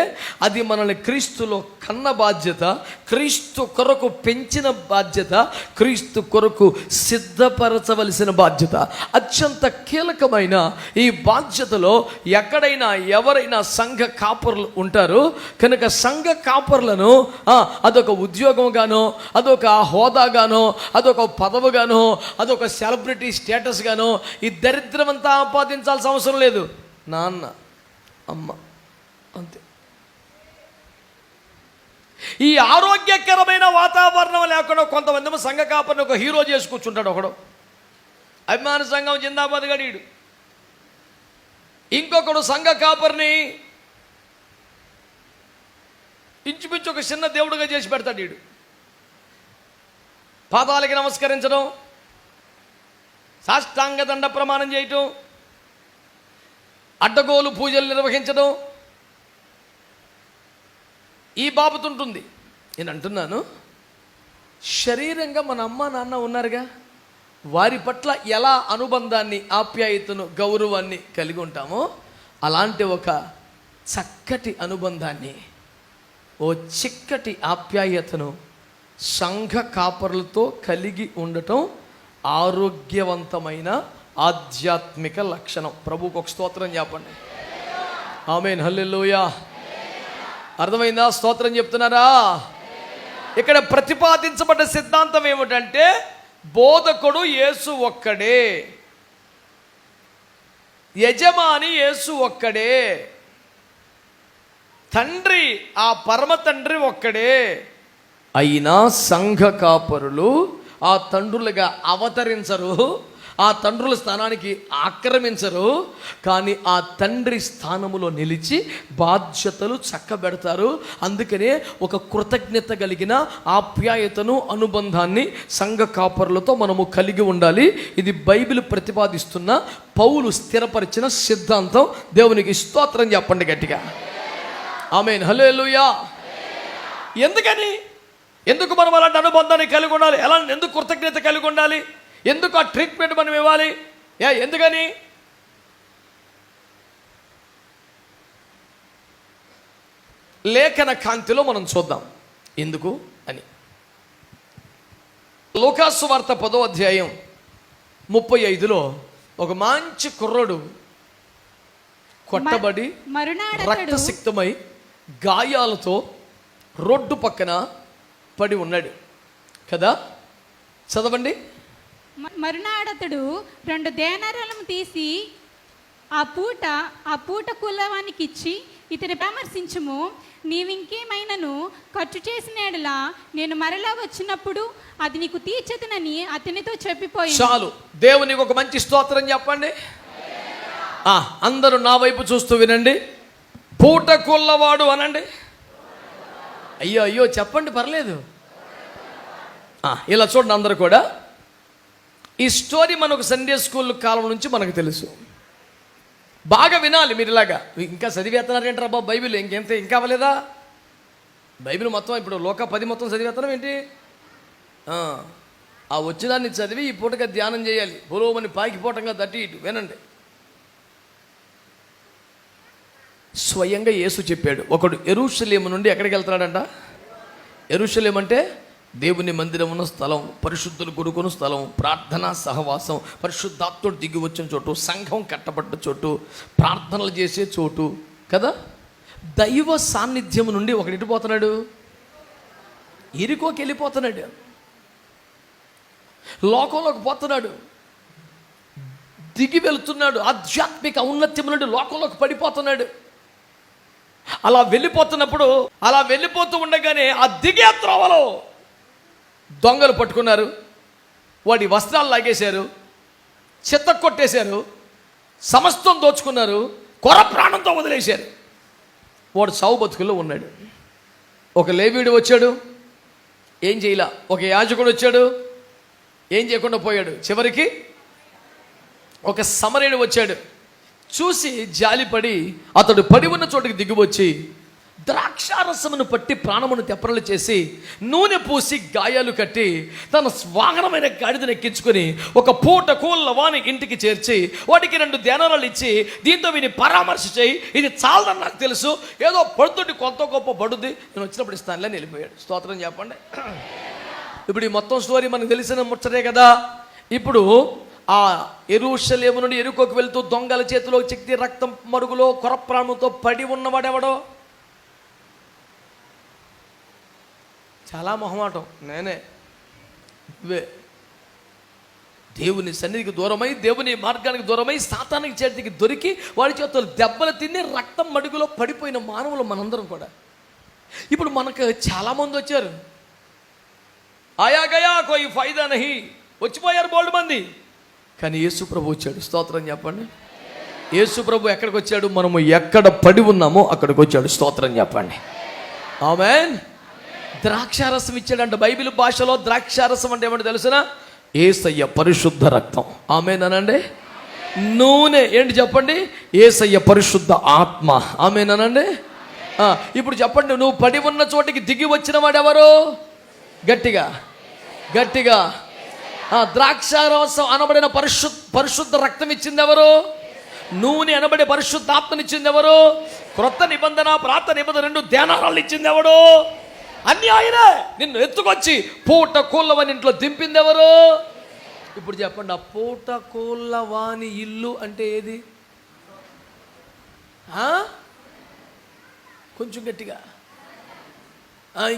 అది మనల్ని క్రీస్తులో కన్న బాధ్యత, క్రీస్తు కొరకు పెంచిన బాధ్యత, క్రీస్తు కొరకు సిద్ధపరచవలసిన బాధ్యత. అత్యంత కీలకమైన ఈ బాధ్యతలో ఎక్కడైనా ఎవరైనా సంఘ కాపరులు ఉంటారు. కనుక సంఘ కాపరులను అదొక ఉద్యోగంగానో, అదొక హోదాగానో, అదొక పదవిగానో, అదొక సెలబ్రిటీ స్టేటస్ గానో ఈ దరిద్రమంతా ఆపాదించాల్సిన అవసరం లేదు. నాన్న, అమ్మ, అంతే. ఈ ఆరోగ్యకరమైన వాతావరణం లేకుండా కొంతమంది సంఘ కాపరిని ఒక హీరో చేసి కూర్చుంటాడు. ఒకడు అభిమాన సంఘం జిందాబాద్ గడీడు, ఇంకొకడు సంఘ కాపరిని ఇంచుమించు ఒక చిన్న దేవుడుగా చేసి పెడతాడు. వీడు పాదాలకి నమస్కరించడం, సాష్టాంగ దండ ప్రమాణం చేయటం, అడ్డగోలు పూజలు నిర్వహించడం ఈ బాబుతుంటుంది. నేను అంటున్నాను, శరీరంగా మన అమ్మ నాన్న ఉన్నారుగా, వారి పట్ల ఎలా అనుబంధాన్ని, ఆప్యాయతను, గౌరవాన్ని కలిగి ఉంటామో అలాంటి ఒక చక్కటి అనుబంధాన్ని, ఓ చిక్కటి ఆప్యాయతను సంఘ కాపరులతో కలిగి ఉండటం ఆరోగ్యవంతమైన ఆధ్యాత్మిక లక్షణం. ప్రభువుకు ఒక స్తోత్రం చెప్పండి. ఆమేన్ హల్లెలూయా. అర్థమైందా? స్తోత్రం చెప్తున్నారా? ఇక్కడ ప్రతిపాదించబడ్డ సిద్ధాంతం ఏమిటంటే, బోధకుడు యేసు ఒక్కడే, యజమాని యేసు ఒక్కడే, తండ్రి ఆ పరమ తండ్రి ఒక్కడే. అయినా సంఘ కాపరులు ఆ తండ్రులుగా అవతరించరు, ఆ తండ్రుల స్థానానికి ఆక్రమించరు, కానీ ఆ తండ్రి స్థానములో నిలిచి బాధ్యతలు చక్కబెడతారు. అందుకనే ఒక కృతజ్ఞత కలిగిన ఆప్యాయతను, అనుబంధాన్ని సంఘ కాపరులతో మనము కలిగి ఉండాలి. ఇది బైబిల్ ప్రతిపాదిస్తున్న, పౌలు స్థిరపరిచిన సిద్ధాంతం. దేవునికి స్తోత్రం చెప్పండి గట్టిగా. ఆమేన్ హల్లెలూయా. ఎందుకని? ఎందుకు మనం అలాంటి అనుబంధాన్ని కలిగి ఉండాలి? ఎలా ఎందుకు కృతజ్ఞత కలిగి ఉండాలి? ఎందుకు ఆ ట్రీట్మెంట్ మనం ఇవ్వాలి? ఎందుకని? లేఖన కాంతిలో మనం చూద్దాం ఎందుకు అని. లూకాసు వార్త 10వ అధ్యాయం 35లో ఒక మంచి కుర్రోడు కొట్టబడి రక్తసిక్తమై గాయాలతో రోడ్డు పక్కన పడి ఉన్నాడు కదా, చదవండి. మరునాడతడు 2 దేనారాలను తీసి ఆ పూట కులవానికి ఇచ్చి, ఇతని పరామర్శించుము, నీవింకేమైనను ఖర్చు చేసిన ఎడలా నేను మరలా వచ్చినప్పుడు అది నీకు తీర్చదనని అతనితో చెప్పిపోయి. చాలు, దేవునికి ఒక మంచి స్తోత్రం చెప్పండి. అందరూ నా వైపు చూస్తూ వినండి. పూట కుల్లవాడు అనండి. అయ్యో అయ్యో చెప్పండి, పర్లేదు. ఇలా చూడండి అందరూ కూడా. ఈ స్టోరీ మనకు సండే స్కూల్ కాలం నుంచి మనకు తెలుసు. బాగా వినాలి మీరు. ఇలాగా ఇంకా చదివేస్తున్నారేంటారా బాబు బైబిల్? ఇంకా అవ్వలేదా బైబిల్ మొత్తం? ఇప్పుడు లోక 10 మొత్తం చదివేస్తున్నాం ఏంటి? ఆ వచ్చిదాన్ని చదివి ఈ పూటగా ధ్యానం చేయాలి. పొలోమని పాకిపోవటంగా దట్టి ఇటు వినండి. స్వయంగా యేసు చెప్పాడు, ఒకడు యెరూషలేము నుండి ఎక్కడికి వెళ్తున్నాడంట? యెరూషలేం అంటే దేవుని మందిరం ఉన్న స్థలం, పరిశుద్ధులు కొడుకున్న స్థలం, ప్రార్థనా సహవాసం, పరిశుద్ధాత్ముడు దిగి వచ్చిన చోటు, సంఘం కట్టబడ్డ చోటు, ప్రార్థనలు చేసే చోటు కదా. దైవ సాన్నిధ్యం నుండి ఒకడు ఇటుపోతున్నాడు, ఎరికోకి వెళ్ళిపోతున్నాడు, లోకంలోకి పోతున్నాడు, దిగి వెళుతున్నాడు. ఆధ్యాత్మిక ఔన్నత్యం నుండి లోకంలోకి పడిపోతున్నాడు. అలా వెళ్ళిపోతూ ఉండగానే ఆ దిగే త్రోవలో దొంగలు పట్టుకున్నారు. వాడి వస్త్రాలు లాగేశారు, చెత్త కొట్టేశారు, సమస్తం దోచుకున్నారు, కొర ప్రాణంతో వదిలేశారు. వాడు సావు బతుకుల్లో ఉన్నాడు. ఒక లేవీయుడు వచ్చాడు, ఏం చేయలా. ఒక యాజకుడు వచ్చాడు, ఏం చేయకుండా పోయాడు. చివరికి ఒక సమరయుడు వచ్చాడు, చూసి జాలిపడి అతడు పడి ఉన్న చోటుకి దిగివచ్చి ద్రాక్షారసమును పట్టి ప్రాణమును తెప్పరలు చేసి నూనె పూసి గాయాలు కట్టి తన వాహనమైన గాడిదను ఎక్కించుకొని ఒక పూట కూళ్ళ వాని ఇంటికి చేర్చి వాడికి 2 దేనారాలు ఇచ్చి, దీంతో వీని పరామర్శ చేయి, ఇది చాలదని నాకు తెలుసు, ఏదో పడుతుంటే కొంత గొప్ప పడుద్ది, నేను వచ్చినప్పుడు ఇస్తానులే అని వెళ్ళిపోయాడు. స్తోత్రం చెప్పండి. ఇప్పుడు ఈ మొత్తం స్టోరీ మనకు తెలిసిన ముచ్చటే కదా. ఇప్పుడు ఆ యెరూషలేము నుండి యెరికోకు వెళ్తూ దొంగల చేతిలో చిక్కి రక్తం మరుగులో కొర ప్రాణంతో పడి ఉన్నవాడెవడో? చాలా మొహమాటం. నేనే ఇవే దేవుని సన్నిధికి దూరమై, దేవుని మార్గానికి దూరమై, సాతానికి చేతికి దొరికి వాడి చేతులు దెబ్బలు తిని రక్తం మడుగులో పడిపోయిన మానవులు మనందరం కూడా. ఇప్పుడు మనకు చాలామంది వచ్చారు, ఆయా గయా కోయి ఫైదా నహి, వచ్చిపోయారు బోల్డ్ మంది. కానీ యేసు ప్రభు వచ్చాడు. స్తోత్రం చెప్పండి. యేసు ప్రభు ఎక్కడికి వచ్చాడు? మనము ఎక్కడ పడి ఉన్నామో అక్కడికి వచ్చాడు. స్తోత్రం చెప్పండి. ఆమేన్. ద్రాక్షారసం ఇచ్చాడంట. బైబిల్ భాషలో ద్రాక్షారసం అంటే ఏమంటే తెలుసునా? యేసయ్య పరిశుద్ధ రక్తం. ఆమేన్ అనండి. నూనె ఏంటి చెప్పండి? యేసయ్య పరిశుద్ధ ఆత్మ. ఆమేన్ అనండి. ఇప్పుడు చెప్పండి, నువ్వు పడి ఉన్న చోటికి దిగి వచ్చిన వాడెవరు? గట్టిగా గట్టిగా. ద్రాక్షారసం అనబడిన పరిశుద్ధ రక్తం ఇచ్చింది ఎవరు? నూనె అనబడే పరిశుద్ధాత్మనిచ్చింది ఎవరు? క్రొత్త నిబంధన పాత నిబంధన 2 దేనారాలు ఇచ్చింది ఎవడు? అన్ని ఆయనే. నిన్ను ఎత్తుకొచ్చి పూట కూళ్ళవాని ఇంట్లో దింపింది ఎవరు? ఇప్పుడు చెప్పండి, ఆ పూట కూళ్ళవాని ఇల్లు అంటే ఏది? కొంచెం గట్టిగా,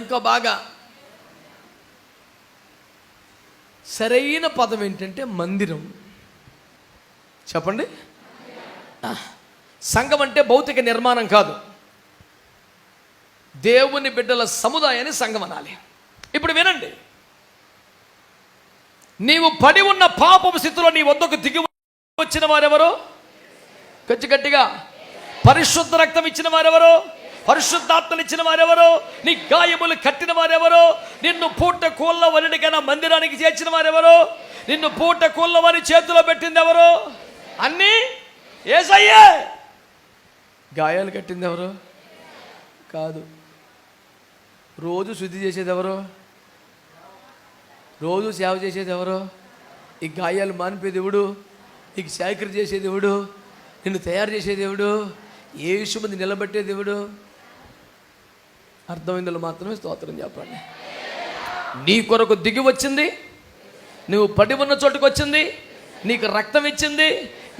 ఇంకా బాగా. సరైన పదం ఏంటంటే మందిరం. చెప్పండి. సంఘం అంటే భౌతిక నిర్మాణం కాదు, దేవుని బిడ్డల సముదాయాన్ని సంఘం అనాలి. ఇప్పుడు వినండి, నీవు పడి ఉన్న పాపపు స్థితిలో నీ వద్దకు దిగి వచ్చిన వారెవరు? గట్టిగా. పరిశుద్ధ రక్తం ఇచ్చిన వారెవరు? పరిశుద్ధాత్మలు ఇచ్చిన వారెవరు? నీ గాయములు కట్టిన వారెవరు? నిన్ను పూట కూళ్ళ వనికైనా మందిరానికి చేర్చిన వారెవరు? నిన్ను పూట కూళ్ళ వారి చేతిలో పెట్టింది ఎవరు? అన్నీ యేసయ్యే. గాయాలు కట్టింది ఎవరు? కాదు. రోజు శుద్ధి చేసేది ఎవరు? రోజు సేవ చేసేది ఎవరు? ఈ గాయాలు మానిపేది ఎవడు? నీకు సేకరి చేసేది ఎవడు? నిన్ను తయారు చేసేది ఎవడు? యేసు మంది నిలబెట్టేది ఎవడు? అర్థమైందో మాత్రమే స్తోత్రం చెప్పండి. నీ కొరకు దిగి వచ్చింది, నువ్వు పడి ఉన్న చోటుకు వచ్చింది, నీకు రక్తం ఇచ్చింది,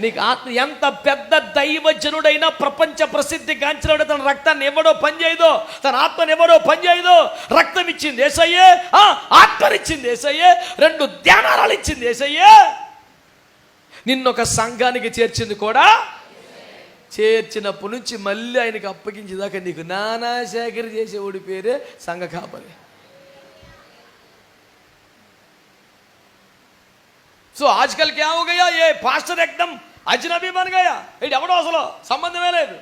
నీకు ఆత్మ. ఎంత పెద్ద దైవజనుడైనా ప్రపంచ ప్రసిద్ధి గాంచినవాడు తన రక్తాన్ని ఎవడో పనిచేయదో, తన ఆత్మని ఎవడో పనిచేయదో. రక్తం ఇచ్చింది యేసయ్యే, ఆత్మనిచ్చింది యేసయ్యే, 2 ధ్యానాలు ఇచ్చింది యేసయ్యే. నిన్నొక సంఘానికి చేర్చింది కూడా. చేర్చినప్పటి నుంచి మళ్ళీ ఆయనకి అప్పగించేదాకా నీకు నానా సేకరి చేసేవాడి పేరే సంఘ కాపరి. సో ఆజ్కల్ క్యా హో గయా, ఏ పాస్టర్ ఎక్దం అజ్నబీ బన్ గయా. ఇది ఎవడో అసలు సంబంధమే లేదు.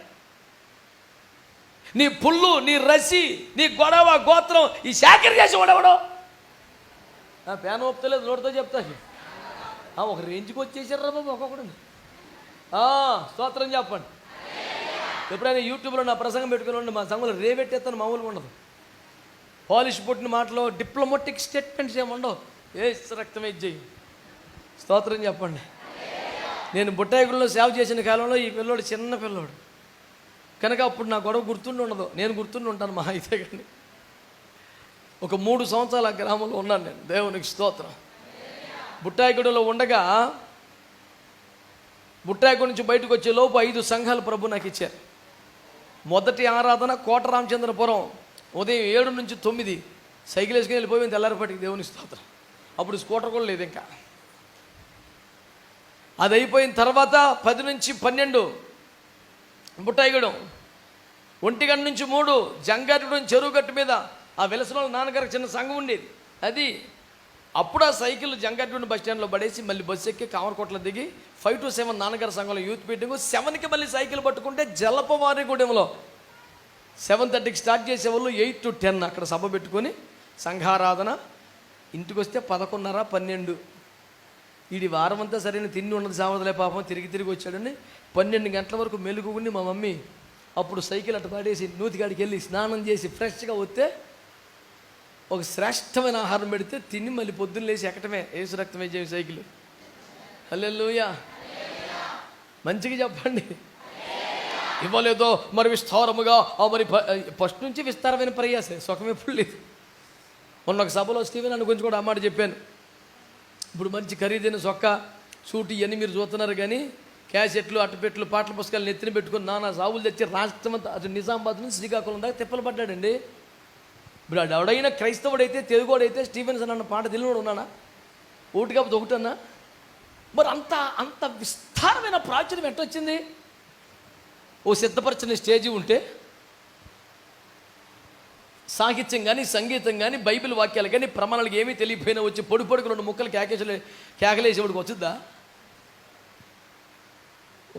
నీ పుల్లు, నీ రసి, నీ గొడవ, గోత్రం ఈ సేకరి చేసేవాడు ఎవడో. పేన ఒప్పుతలేదు, నోటితో చెప్తాను. ఒక రేంజ్కి వచ్చేసారు రా బాబు ఒక్కొక్కడు. స్తోత్రం చెప్పండి. ఎప్పుడైనా యూట్యూబ్లో నా ప్రసంగం పెట్టుకుని మా సంఘంలో రేవెట్టేస్తాను, మామూలుగా ఉండదు. పాలిష్ పుట్టిన మాటలో డిప్లొమాటిక్ స్టేట్మెంట్స్ ఏముండవు. రక్తమే చెయ్యి. స్తోత్రం చెప్పండి. నేను బుట్టాయిగుల్లో సేవ చేసిన కాలంలో ఈ పిల్లోడు చిన్న పిల్లోడు కనుక అప్పుడు నా గొడవ గుర్తుండి ఉండదు. నేను గుర్తుండి ఉంటాను మా అయితే. కానీ ఒక 3 సంవత్సరాలు ఆ గ్రామంలో ఉన్నాను నేను. దేవునికి స్తోత్రం. బుట్టాయిగూడలో ఉండగా బుట్టాయిగూడ నుంచి బయటకు వచ్చే లోపు 5 సంఘాలు ప్రభు నాకు ఇచ్చారు. మొదటి ఆరాధన కోట రామచంద్రపురం ఉదయం 7 నుంచి 9 సైకిల్ వేసుకుని వెళ్ళిపోయింది తెల్లారిపాటికి. దేవునికి స్తోత్రం. అప్పుడు స్కూటర్ కూడా లేదు ఇంకా. అది అయిపోయిన తర్వాత 10 నుంచి 12 బుట్టాయిగూడెం, 1 గంట నుంచి 3 జంగారెడ్డి చెరువు గట్టు మీద ఆ వెలసలో నాన్నగారికి చిన్న సంఘం ఉండేది. అది అప్పుడు ఆ సైకిల్ జంగారెడ్డి బస్ స్టాండ్లో పడేసి మళ్ళీ బస్సు ఎక్కి కామరకోటలో దిగి 5 to 7 నాన్నగారి సంఘంలో యూత్ మీటింగ్. 7కి మళ్ళీ సైకిల్ పట్టుకుంటే జలపవారిగూడెంలో 7:30కి స్టార్ట్ చేసేవాళ్ళు. 8 to 10 అక్కడ సభ పెట్టుకొని సంఘారాధన. ఇంటికి వస్తే 11:30, 12. వీడి వారం అంతా సరైన తిండి ఉన్నది సావదలే పాపం, తిరిగి వచ్చాడని 12 గంటల వరకు మెలుగుని మా మమ్మీ అప్పుడు సైకిల్ అట్ట పడేసి నూతికాడికి వెళ్ళి స్నానం చేసి ఫ్రెష్గా వస్తే ఒక శ్రేష్టమైన ఆహారం పెడితే తిని మళ్ళీ పొద్దున్న లేచి ఎక్కటమే. ఏసు రక్తమే చేయ సైకిల్. హల్లెలూయా. మంచిగా చెప్పండి. ఇవ్వలేదో మరి విస్తారముగా, మరి ఫస్ట్ నుంచి విస్తారమైన ప్రయాసే, సుఖం ఎప్పుడు లేదు. మొన్న ఒక సభలో స్టీవెన్ అని గురించి కూడా ఆ మాట చెప్పాను. ఇప్పుడు మంచి ఖరీదైన సొక్క, సూటు ఇవన్నీ మీరు చూస్తున్నారు. కానీ క్యాసెట్లు, అట్టపెట్లు, పాటల పుస్తకాలు నెత్తిన పెట్టుకుని నానా సాగులు తెచ్చి రాష్ట్రం అంతా అటు నిజామాబాద్ నుంచి శ్రీకాకుళం దాకా తిప్పలు పడ్డాడండి. ఇప్పుడు ఎవడైనా క్రైస్తవుడైతే, తెలుగోడైతే స్టీవెన్సన్ అన్న పాట తెలియడు ఉన్నాడా? ఒకటి కాకపోతే ఒకటన్నా. మరి అంత విస్తారమైన ప్రాచుర్యం ఎట్టొచ్చింది? ఓ సిద్ధపరచని స్టేజీ ఉంటే సాహిత్యం కానీ, సంగీతం కానీ, బైబిల్ వాక్యాలు కానీ, ప్రమాణాలకు ఏమీ తెలియపోయినా వచ్చి పొడుకు 2 ముక్కలు కేకలేసేవాడికి వచ్చిద్దా?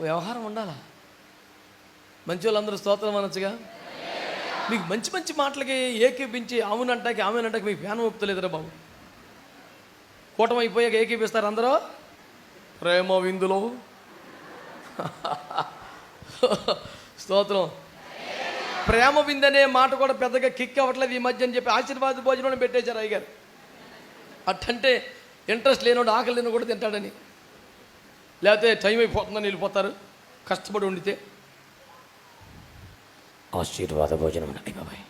వ్యవహారం ఉండాలా? మంచి వాళ్ళందరూ స్తోత్రం అనొచ్చుగా. మీకు మంచి మంచి మాటలకి ఏకీపించి ఆమెనంటాకి మీకు ప్యానం ఒప్పుతలేదురా బాబు. కూటమి అయిపోయాక ఏకీపిస్తారు అందరూ. ప్రేమ విందులో స్తోత్రం. ప్రేమ విందనే మాట కూడా పెద్దగా కిక్ అవ్వట్లేదు ఈ మధ్య అని చెప్పి ఆశీర్వాద భోజనం పెట్టేశారు అయ్యగారు. అట్టంటే ఇంట్రెస్ట్ లేనోడు ఆకలి లేని కూడా తింటాడని, లేకపోతే టైం అయిపోతుందని వెళ్ళిపోతారు కష్టపడి వండితే. ఆశీర్వాద భోజనం అండి బాబాయ్,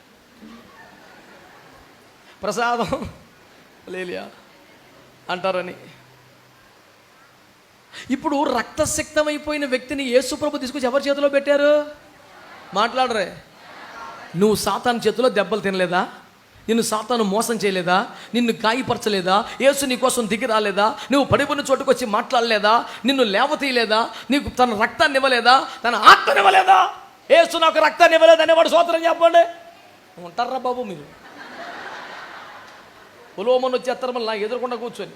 ప్రసాదం లేలియా అంటారని. ఇప్పుడు రక్తసిక్తమైపోయిన వ్యక్తిని యేసుప్రభు తీసుకొచ్చి ఎవరి చేతిలో పెట్టారు? మాట్లాడరే. నువ్వు సాతాను చేతిలో దెబ్బలు తినలేదా? నిన్ను సాతాను మోసం చేయలేదా? నిన్ను గాయపరచలేదా? యేసు నీ కోసం దిగి రాలేదా? నువ్వు పడిపోయిన చోటుకు వచ్చి మాట్లాడలేదా? నిన్ను లేవతీయలేదా? నీకు తన రక్తాన్ని ఇవ్వలేదా? తన ఆత్మని ఇవ్వలేదా? యేసు నాకు రక్తాన్ని ఇవ్వలేదు అనేవాడు స్తోత్రం చెప్పండి. ఉంటారా బాబు మీరు? ఉలోమని వచ్చి ఎత్తరమని నాకు ఎదురకుండా కూర్చొని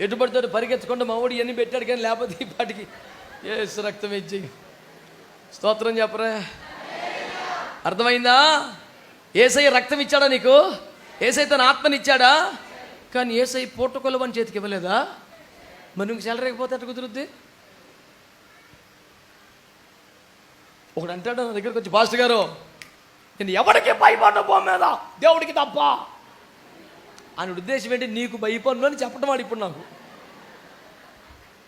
ఎటుపడితో పరిగెత్తకుండా మా వాడు ఇవన్నీ పెట్టాడు. కానీ లేకపోతే ఈ పాటికి యేసు రక్తం ఇచ్చి స్తోత్రం చెప్పరా. అర్థమైందా? ఏసై రక్తం ఇచ్చాడా నీకు? ఏసై తన ఆత్మని ఇచ్చాడా? కానీ ఏసై పూటకొలవని చేతికి ఇవ్వలేదా? మరి నువ్వు చెలరేకపోతే అట్లా కుదురుద్ది. ఒకడు అంటాడు నా దగ్గరకు వచ్చి, పాస్టర్ గారు నేను ఎవరికి భయపడ్డా పో మీద దేవుడికి తప్ప ఆయన ఉద్దేశం ఏంటి? నీకు భయపడను అని చెప్పడం వాడు ఇప్పుడు నాకు.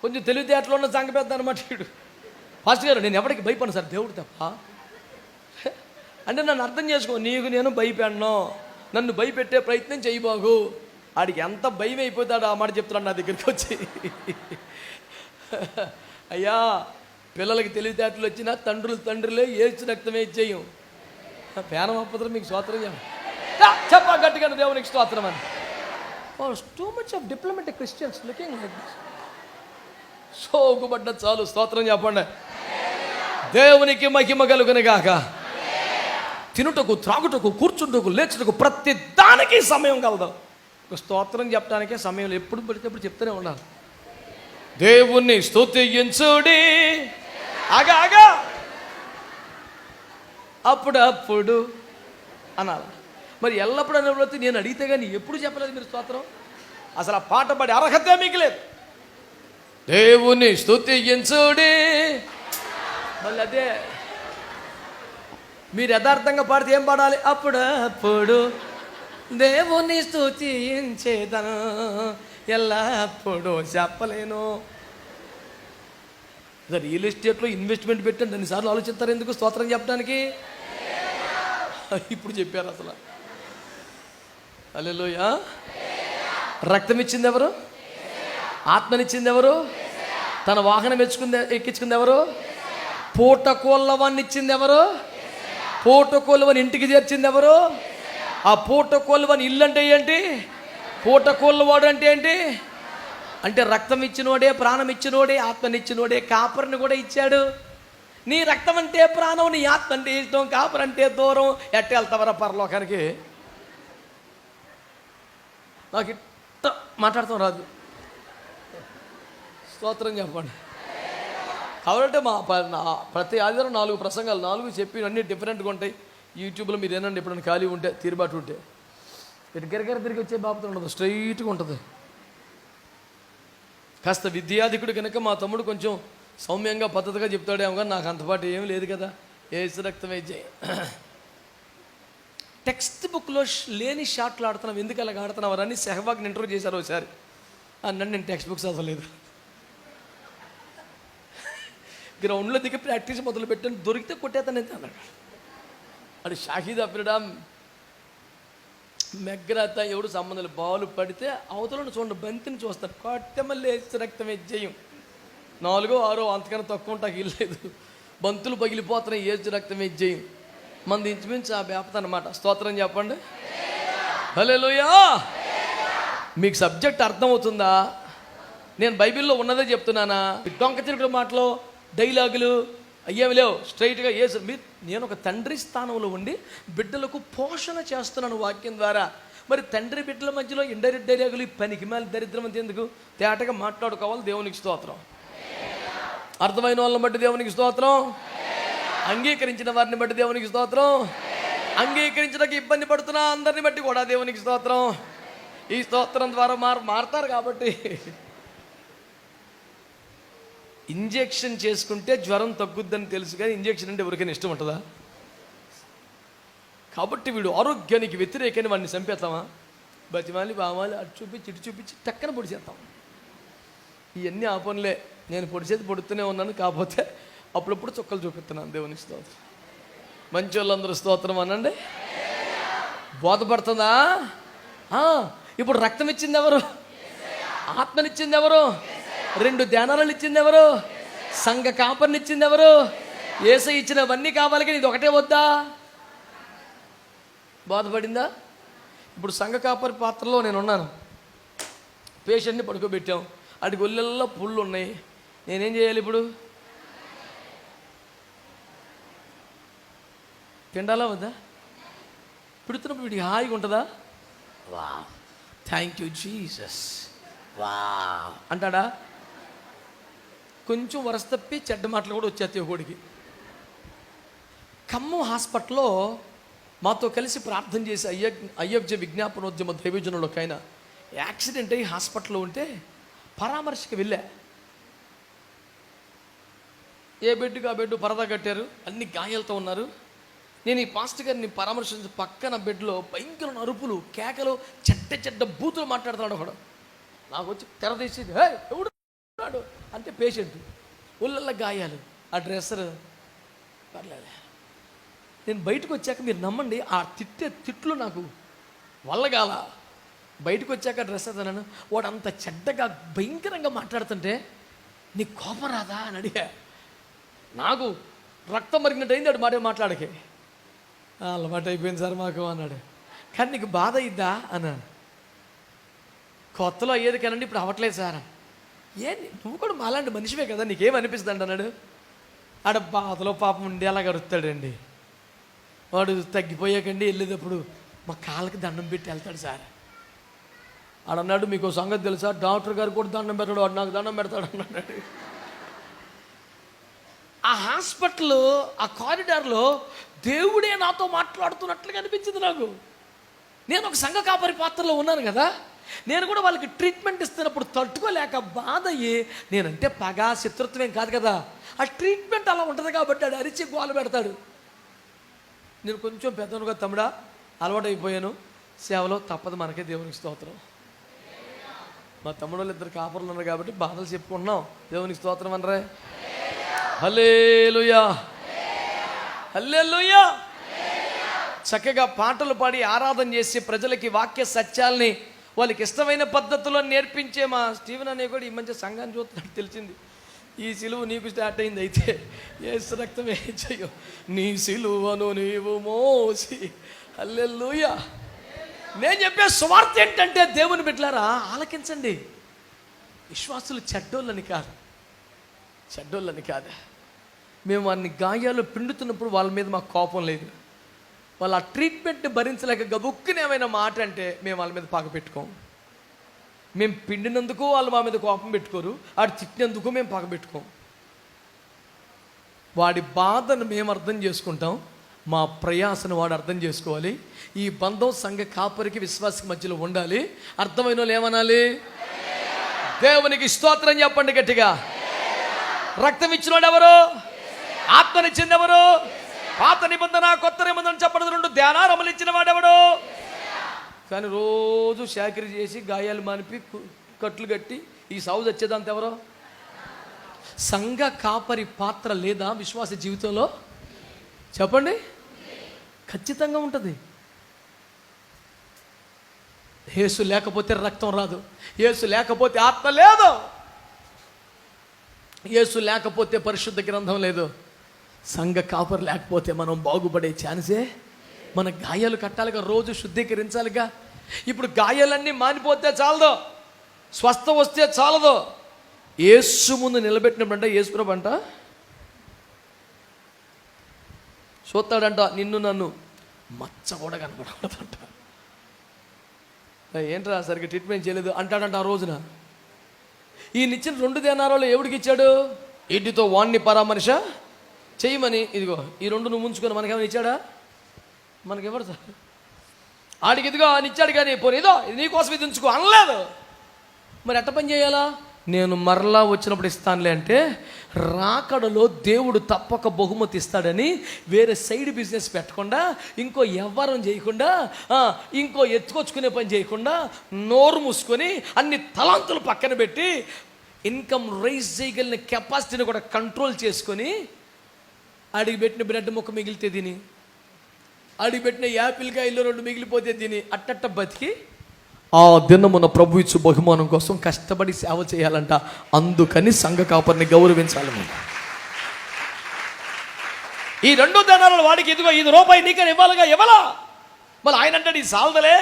కొంచెం తెలివితేటలో ఉన్న సంగ పెద్ద అనమాట వీడు. ఫాస్ట్ గారు నేను ఎవరికి భయపడను సార్, దేవుడు తప్ప. అంటే నన్ను అర్థం చేసుకో, నీకు నేను భయపెడను, నన్ను భయపెట్టే ప్రయత్నం చేయబాగు. ఆడికి ఎంత భయం అయిపోతాడు ఆ మాట చెప్తున్నాడు నా దగ్గరికి వచ్చి. అయ్యా, పిల్లలకి తెలివితేటలు వచ్చినా తండ్రులే ఏడ్చి రక్తమే ఇచ్చేయం. పేనం అప్పదు మీకు స్తోత్రం చెప్ప గట్టిగా దేవునికి స్తోత్రం అని. Too much of diplomatic Christians looking like this. సోగుబడ్డ చాలు, స్తోత్రం చెప్పండి. దేవునికి మహిమ కలుగును గాక. తినుటకు, త్రాగుటకు, కూర్చుంటకు, లేచుటకు ప్రతి దానికి సమయం కలదు. ఒక స్తోత్రం చెప్పడానికే సమయం ఎప్పుడు పడితే అప్పుడు చెప్తూనే ఉండాలి. దేవుణ్ణి స్తుతించుడి, ఆగా అప్పుడప్పుడు అనాలి. మరి ఎల్లప్పుడు అనేప్పుడు నేను అడిగితే కానీ ఎప్పుడు చెప్పలేదు మీరు స్తోత్రం. అసలు ఆ పాట పాడే అర్హత మీకు లేదు. దేవుణ్ణి స్తుతించుడి, మళ్ళీ అదే మీరు యథార్థంగా పాడితే ఏం పాడాలి? అప్పుడప్పుడు దేవుని స్తుతించేదను, ఎల్లప్పుడూ చెప్పలేను. రియల్ ఎస్టేట్లో ఇన్వెస్ట్మెంట్ పెట్టండి, అన్నిసార్లు ఆలోచిస్తారు ఎందుకు స్తోత్రం చెప్పడానికి? ఇప్పుడు చెప్పారు అసలు. హల్లెలూయా. రక్తం ఇచ్చింది ఎవరు? ఆత్మనిచ్చింది ఎవరు? తన వాహనం ఎక్కించుకుంది ఎవరు? పూటకోళ్ళవాన్ని ఇచ్చింది ఎవరు? పూటకోళ్ళవని ఇంటికి చేర్చింది ఎవరు? ఆ పూటకోళ్ళవని ఇల్లు అంటే ఏంటి? పూటకోళ్ళవాడు అంటే ఏంటి? అంటే రక్తం ఇచ్చినోడే, ప్రాణం ఇచ్చినోడే, ఆత్మనిచ్చినోడే, కాపరిని కూడా ఇచ్చాడు. నీ రక్తం అంటే ప్రాణం, నీ ఆత్మ అంటే ఇష్టం, కాపరి అంటే దూరం. ఎట్ట వెళ్తావరా పరలోకానికి? నాకు ఇట్ట మాట్లాడతాం రాదు. స్తోత్రం చెప్పండి. కాబట్టి ప్రతి ఆదివారం 4 ప్రసంగాలు, 4 చెప్పి అన్నీ డిఫరెంట్గా ఉంటాయి. యూట్యూబ్లో మీరు ఏనండి ఎప్పుడైనా ఖాళీ ఉంటే, తీరుబాటు ఉంటే. ఇటు గిరగిర తిరిగి వచ్చే బాబుతో ఉండదు, స్ట్రైట్గా ఉంటుంది. కాస్త విద్యాధికుడు కనుక మా తమ్ముడు కొంచెం సౌమ్యంగా పద్ధతిగా చెప్తాడేమో, కానీ నాకు అంతపాటు ఏం లేదు కదా. ఏసు రక్తమే జై. టెక్స్ట్ బుక్లో లేని షాట్లు ఆడుతున్నాం, ఎందుకు అలాగ ఆడుతున్నావు అని సెహవాగ్ని ఇంటర్వ్యూ చేశారు ఒకసారి. అన్నాడు నేను టెక్స్ట్ బుక్స్ చదవలేదు, గ్రౌండ్లో దిగి ప్రాక్టీస్ మొదలు పెట్టాను, దొరికితే కొట్టేతానైతే అన్నాడు. అది షాహిద్ అఫ్రిడా మెగ్రాత ఎవడు సంబంధాలు బాలు పడితే అవతలను చూడండి, బంతిని చూస్తాడు, కొట్టే మళ్ళీ వేసి రక్తం జయం. 4, 6 అంతకన్నా తక్కువ ఉంటాకి ఇల్లేదు, బంతులు పగిలిపోతున్నాయి, ఏసు రక్తం జయం. మంది ఇంచుమించు ఆ వ్యాపత అనమాట. స్తోత్రం చెప్పండి. హల్లెలూయా. మీకు సబ్జెక్ట్ అర్థమవుతుందా? నేను బైబిల్లో ఉన్నదే చెప్తున్నానా? డొంక తిరుగుడు మాటలో డైలాగులు అయ్యేవి లేవు. స్ట్రైట్గా ఏసు నేను ఒక తండ్రి స్థానంలో ఉండి బిడ్డలకు పోషణ చేస్తున్నాను వాక్యం ద్వారా. మరి తండ్రి బిడ్డల మధ్యలో ఇండైరెక్ట్ డైలాగులు, పనికి మేల దరిద్రం అంత ఎందుకు? తేటగా మాట్లాడుకోవాలి. దేవునికి స్తోత్రం. అర్థమైన వాళ్ళని బట్టి దేవునికి స్తోత్రం, అంగీకరించిన వారిని బట్టి దేవునికి స్తోత్రం, అంగీకరించడానికి ఇబ్బంది పడుతున్నా అందరిని బట్టి కూడా దేవునికి స్తోత్రం. ఈ స్తోత్రం ద్వారా మారుతారు. కాబట్టి ఇంజెక్షన్ చేసుకుంటే జ్వరం తగ్గుద్దని తెలుసు, కానీ ఇంజెక్షన్ అంటే ఎవరికైనా ఇష్టం ఉంటుందా? కాబట్టి వీడు ఆరోగ్యానికి వ్యతిరేకని వాడిని చంపేస్తామా? బతిమాలి బామాలి అటు చూపించి ఇటు చూపించి టక్కన పొడిచేస్తాం. ఇవన్నీ ఆ పనులే. నేను పొడిచేది పొడుతూనే ఉన్నాను, కాకపోతే అప్పుడప్పుడు చుక్కలు చూపిస్తున్నాను. దేవునికి స్తోత్రం. మంచి వాళ్ళందరూ స్తోత్రం అనండి. బోధపడుతుందా? ఇప్పుడు రక్తం ఇచ్చింది ఎవరు? ఆత్మనిచ్చింది ఎవరు? 2 ధ్యానాలను ఇచ్చింది ఎవరు? సంఘ కాపరిని ఇచ్చింది ఎవరు? యేసయ్య ఇచ్చినవన్నీ కావాలి, కానీ ఇది ఒకటే వద్దా? బోధపడిందా? ఇప్పుడు సంఘ కాపరి పాత్రలో నేను ఉన్నాను. పేషెంట్ని పడుకోబెట్టాం, అటు గొల్లెల్లో పుళ్ళు ఉన్నాయి. నేనేం చేయాలి ఇప్పుడు? పిండాలా వద్దా? పిడుతున్నప్పుడు వీడికి హాయిగా ఉంటుందా? వా థ్యాంక్ యూ జీసస్ వా అంటాడా? కొంచెం వరస తప్పి చెడ్డ మాటలు కూడా వచ్చేస్తాయి ఒకడికి. ఖమ్మం హాస్పిటల్లో మాతో కలిసి ప్రార్థన చేసి అయ్యబ్జ విజ్ఞాపనోద్యమ దైవజనులు ఒక ఆయన యాక్సిడెంట్ అయ్యి హాస్పిటల్లో ఉంటే పరామర్శకు వెళ్ళా. ఏ బెడ్కి ఆ బెడ్ పరదా కట్టారు, అన్ని గాయాలతో ఉన్నారు. నేను ఈ పాస్టర్ గారిని పరామర్శించి పక్కన బెడ్లో భయంకరమైన అరుపులు, కేకలు, చెడ్డ బూతులు మాట్లాడుతున్నాడు ఒకడు. నాకు వచ్చి తెర తీసి హే ఎవడు ఉన్నాడు అంటే పేషెంట్, ఒళ్ళల్లో గాయాలు, ఆ డ్రెస్సర్ పర్లేదు. నేను బయటకు వచ్చాక మీరు నమ్మండి, ఆ తిట్లు నాకు వల్లగాల. బయటకు వచ్చాక డ్రెస్ అతను వాడు అంత చెడ్డగా భయంకరంగా మాట్లాడుతుంటే నీకు కోపం రాదా అని అడిగా. నాకు రక్తం మరిగినట్టు అయింది వాడు మాట్లాడకే. అలవాటు అయిపోయింది సార్ మాకు అన్నాడు. కానీ నీకు బాధ అయ్యిద్దా అన్నాను. కొత్తలో అయ్యేది కానండి, ఇప్పుడు అవ్వట్లేదు సార్. నువ్వు కూడా మాలాంటి మనిషివే కదా, నీకేమనిపిస్తుంది అన్నాడు. ఆడ బాధలో పాపం ఉండి అలా గడుస్తాడండి. వాడు తగ్గిపోయాకండి వెళ్ళేటప్పుడు మా కాళ్ళకి దండం పెట్టి వెళ్తాడు సార్. ఆడన్నాడు, మీకు సంగతి తెలుసా, డాక్టర్ గారు కూడా దండం పెట్టాడు, వాడు నాకు దండం పెడతాడు అన్నాడు. ఆ హాస్పిటల్ ఆ కారిడార్లో దేవుడే నాతో మాట్లాడుతున్నట్లుగా అనిపించింది నాకు. నేను ఒక సంఘ కాపరి పాత్రలో ఉన్నాను కదా, నేను కూడా వాళ్ళకి ట్రీట్మెంట్ ఇస్తున్నప్పుడు తట్టుకోలేక బాధ అయ్యి, నేనంటే పగ శత్రుత్వం కాదు కదా, ఆ ట్రీట్మెంట్ అలా ఉంటుంది కాబట్టి ఆడు అరిచి గోల పెడతాడు. నేను కొంచెం పెద్దనుగా తమ్ముడా అలవాటు అయిపోయాను, సేవలో తప్పదు మనకే, దేవునికి స్తోత్రం. మా తమ్ముడు వాళ్ళు ఇద్దరు కాపర్లు ఉన్నారు కాబట్టి బాధలు చెప్పుకుంటున్నాం, దేవునికి స్తోత్రం అనరే. హల్లెలూయా హల్లెలూయా. చక్కగా పాటలు పాడి ఆరాధన చేసి ప్రజలకి వాక్య సత్యాల్ని వాళ్ళకి ఇష్టమైన పద్ధతిలో నేర్పించే మా స్టీవెన్ అనే కూడా ఈ మంచి సంఘాన్ని చూస్తున్నాడు, తెలిసింది. ఈ సిలువ నీకు స్టార్ట్ అయింది, అయితే యేసు రక్తమే చెయ్యు నీ సిలువను నీవు మోసి. హల్లెలూయా. నేను చెప్పే సువార్త ఏంటంటే, దేవుని బిడ్డలారా ఆలకించండి. విశ్వాసులు చెడ్డోళ్ళని కాదు. మేము వారిని గాయాలు పిండుతున్నప్పుడు వాళ్ళ మీద మాకు కోపం లేదు. వాళ్ళు ఆ ట్రీట్మెంట్ని భరించలేక గబుక్కుని ఏమైనా మాట అంటే మేము వాళ్ళ మీద పగ పెట్టుకోం. మేము పిండినందుకు వాళ్ళు మా మీద కోపం పెట్టుకోరు, వాడు తిట్టినందుకు మేము పగ పెట్టుకోం. వాడి బాధను మేము అర్థం చేసుకుంటాం, మా ప్రయాసను వాడు అర్థం చేసుకోవాలి. ఈ బంధం సంఘ కాపరికి విశ్వాసకి మధ్యలో ఉండాలి. అర్థమైన వాళ్ళు ఏమనాలి? దేవునికి స్తోత్రం చెప్పండి గట్టిగా. రక్తం ఇచ్చినవాడు ఎవరు? ఆత్మనిచ్చింది ఎవరు? పాత నిబంధన కొత్త నిబంధన చెప్పడం రెండు ధ్యానారములు ఇచ్చిన వాడెవడు? కానీ రోజు శాఖరి చేసి గాయాలు మానిపి కట్లు కట్టి ఈ సాగు వచ్చేదంత ఎవరో? సంఘ కాపరి పాత్ర లేదా విశ్వాస జీవితంలో? చెప్పండి. ఖచ్చితంగా ఉంటుంది. యేసు లేకపోతే రక్తం రాదు, యేసు లేకపోతే ఆత్మ లేదు, యేసు లేకపోతే పరిశుద్ధ గ్రంథం లేదు. సంఘ కాపరి లేకపోతే మనం బాగుపడే ఛాన్సే. మన గాయాలు కట్టాలిగా, రోజు శుద్ధీకరించాలిగా. ఇప్పుడు గాయాలన్నీ మానిపోతే చాలదు, స్వస్థ వస్తే చాలదు. యేసు ముందు నిలబెట్టినప్పుడంట యేసుప్రభు అంట చూస్తాడంట, నిన్ను నన్ను మచ్చ కూడా కనపడకూడదంట. ఏంట్రా సరిగ్గా ట్రీట్మెంట్ చేయలేదు అంటాడంట ఆ రోజున. ఈయనిచ్చిన 2 దేనారాలు ఎవడికి ఇచ్చాడు? ఇంటితో వాణ్ణి పరామర్శ చేయమని. ఇదిగో ఈ 2 నువ్వు ముంచుకొని మనకేమైనా ఇచ్చాడా? మనకెవరు సార్? ఆడికి ఇదిగో అని ఇచ్చాడు, కానీ పోనీ ఇదో ఇది నీకోసం ఇది ఉంచుకో అనలేదు. మరి ఎట్ట పని చేయాలా? నేను మరలా వచ్చినప్పుడు ఇస్తానులే అంటే, రాకడలో దేవుడు తప్పక బహుమతి ఇస్తాడని వేరే సైడ్ బిజినెస్ పెట్టకుండా, ఇంకో వ్యవహారం చేయకుండా, ఇంకో ఎత్తుకొచ్చుకునే పని చేయకుండా, నోరు మూసుకొని అన్ని తలాంతులు పక్కన పెట్టి ఇన్కమ్ రైజ్ చేయగలిగిన కెపాసిటీని కూడా కంట్రోల్ చేసుకొని, అడిగి పెట్టిన బ్రెడ్ ముక్క మిగిలితే తిని, అడిగి పెట్టిన యాపిల్కాయలు 2 మిగిలిపోతే తిని, అట్టట్ట బతికి ఆ దినమున ప్రభు ఇచ్చు బహుమానం కోసం కష్టపడి సేవ చేయాలంట. అందుకని సంఘ కాపరిని గౌరవించాలి. ఈ 2 దేనారాలు వాడికి ఇదిగో ₹5 నీకని ఇవ్వాలిగా, ఇవ్వాలా? మళ్ళీ ఆయన అంటే నీ సాల్దలే,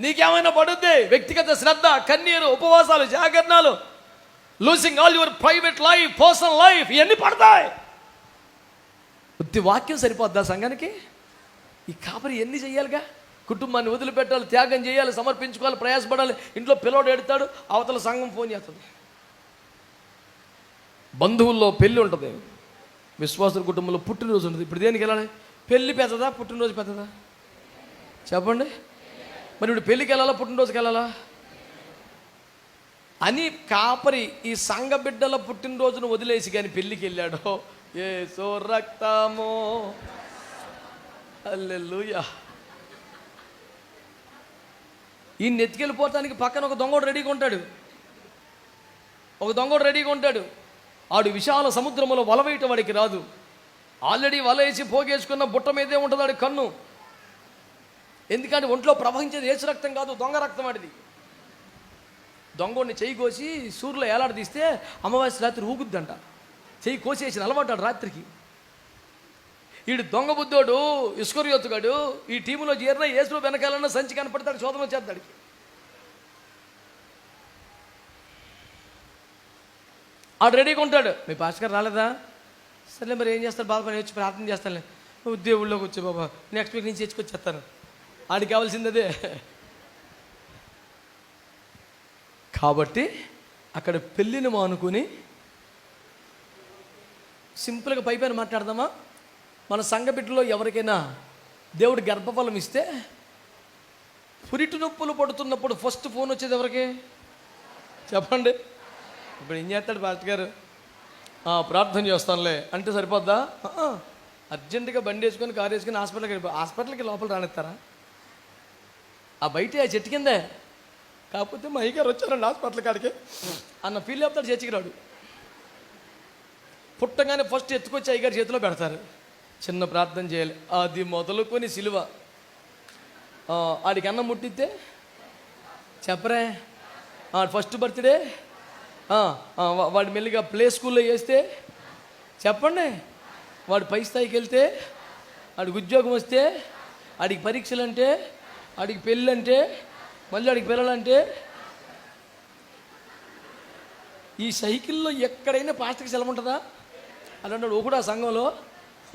నీకేమైనా పడుద్ది? వ్యక్తిగత శ్రద్ధ, కన్నీరు, ఉపవాసాలు, జాగరణాలు, losing all your private life, personal life, ఇవన్నీ పడతాయి. ఉత్తి వాక్యం సరిపోద్దా సంఘానికి? ఈ కాపరి ఎన్ని చెయ్యాలిగా? కుటుంబాన్ని వదిలిపెట్టాలి, త్యాగం చేయాలి, సమర్పించుకోవాలి, ప్రయాసపడాలి. ఇంట్లో పిల్లోడు ఎడతాడు, అవతల సంఘం ఫోన్ చేస్తుంది. బంధువుల్లో పెళ్ళి ఉంటుంది, విశ్వాసుల కుటుంబంలో పుట్టినరోజు ఉంటుంది. ఇప్పుడు దేనికి వెళ్ళాలి? పెళ్ళి పెద్దదా, పుట్టినరోజు పెద్దదా? చెప్పండి. మరి ఇప్పుడు పెళ్ళికి వెళ్ళాలా, పుట్టినరోజుకి వెళ్ళాలా అని కాపరి ఈ సంఘ బిడ్డల పుట్టినరోజును వదిలేసి కానీ పెళ్ళికి వెళ్ళాడో, యేసు రక్తము హల్లెలూయా. ఈ నెత్తికెళ్ళిపోవటానికి పక్కన ఒక దొంగోడు రెడీగా ఉంటాడు. ఆడు విశాల సముద్రంలో వల వేయటం వాడికి రాదు. ఆల్రెడీ వల వేసి పోగేసుకున్న బుట్ట మీదే ఉంటుంది వాడి కన్ను. ఎందుకంటే ఒంట్లో ప్రవహించేది ఏసు రక్తం కాదు, దొంగ రక్తం వాడిది. దొంగోడిని చెయ్యి కోసి సూర్యులో ఏలాడదీస్తే అమావాస్య రాత్రి ఊగుద్దంట. చెయ్యి కోసేసిన అలవాటాడు రాత్రికి. వీడు దొంగ బుద్ధోడు ఇస్కరియోతుగాడు ఈ టీములో చేరిన యేసు వెనకాలన్న సంచి కనపడతాడు, శోధన వచ్చేస్తాడు. ఆడు రెడీగా ఉంటాడు. మీ పాస్టర్ గారు రాలేదా? సరే మరి ఏం చేస్తారు? బాధపడి వచ్చి ప్రార్థన చేస్తానులే. దేవుళ్ళలోకి వచ్చే బాబా, నెక్స్ట్ వీక్ నుంచి తెచ్చుకొచ్చేస్తాను. ఆడికి కావాల్సింది అదే. కాబట్టి అక్కడ పెళ్ళిని మానుకుని సింపుల్గా పైపైన మాట్లాడదామా? మన సంఘ బిడ్డలో ఎవరికైనా దేవుడు గర్భఫలం ఇస్తే పురిటి నొప్పులు పడుతున్నప్పుడు ఫస్ట్ ఫోన్ వచ్చేది ఎవరికి చెప్పండి? ఇప్పుడు ఏం చేస్తాడు పాస్టర్ గారు? ప్రార్థన చేస్తానులే అంటే సరిపోద్దా? అర్జెంటుగా బండి వేసుకొని కారు వేసుకొని హాస్పిటల్కి లోపల రానిస్తారా? ఆ బయట ఆ చెట్టు కిందే. కాకపోతే మా అయ్యగారు వచ్చారండి హాస్పిటల్ కాడికి అన్న ఫీల్ అవుతాడు. చర్చికి రాడు. పుట్టగానే ఫస్ట్ ఎత్తుకొచ్చి అయ్యగారు చేతిలో పెడతారు. చిన్న ప్రార్థన చేయాలి. అది మొదలుకొని సిలువ. ఆడికి అన్నం ముట్టిస్తే చెప్పరే. ఫస్ట్ బర్త్డే వాడి మెల్లిగా ప్లే స్కూల్లో వేస్తే చెప్పండి. వాడు పై స్థాయికి వెళ్తే, ఆడికి ఉద్యోగం వస్తే, ఆడికి పరీక్షలు అంటే, ఆడికి పెళ్ళి అంటే, మళ్ళీ ఆడికి పిల్లలంటే, ఈ సైకిల్లో ఎక్కడైనా పాస్టర్కి సెలవు ఉంటుందా? అలాంటి ఒకడు ఆ సంఘంలో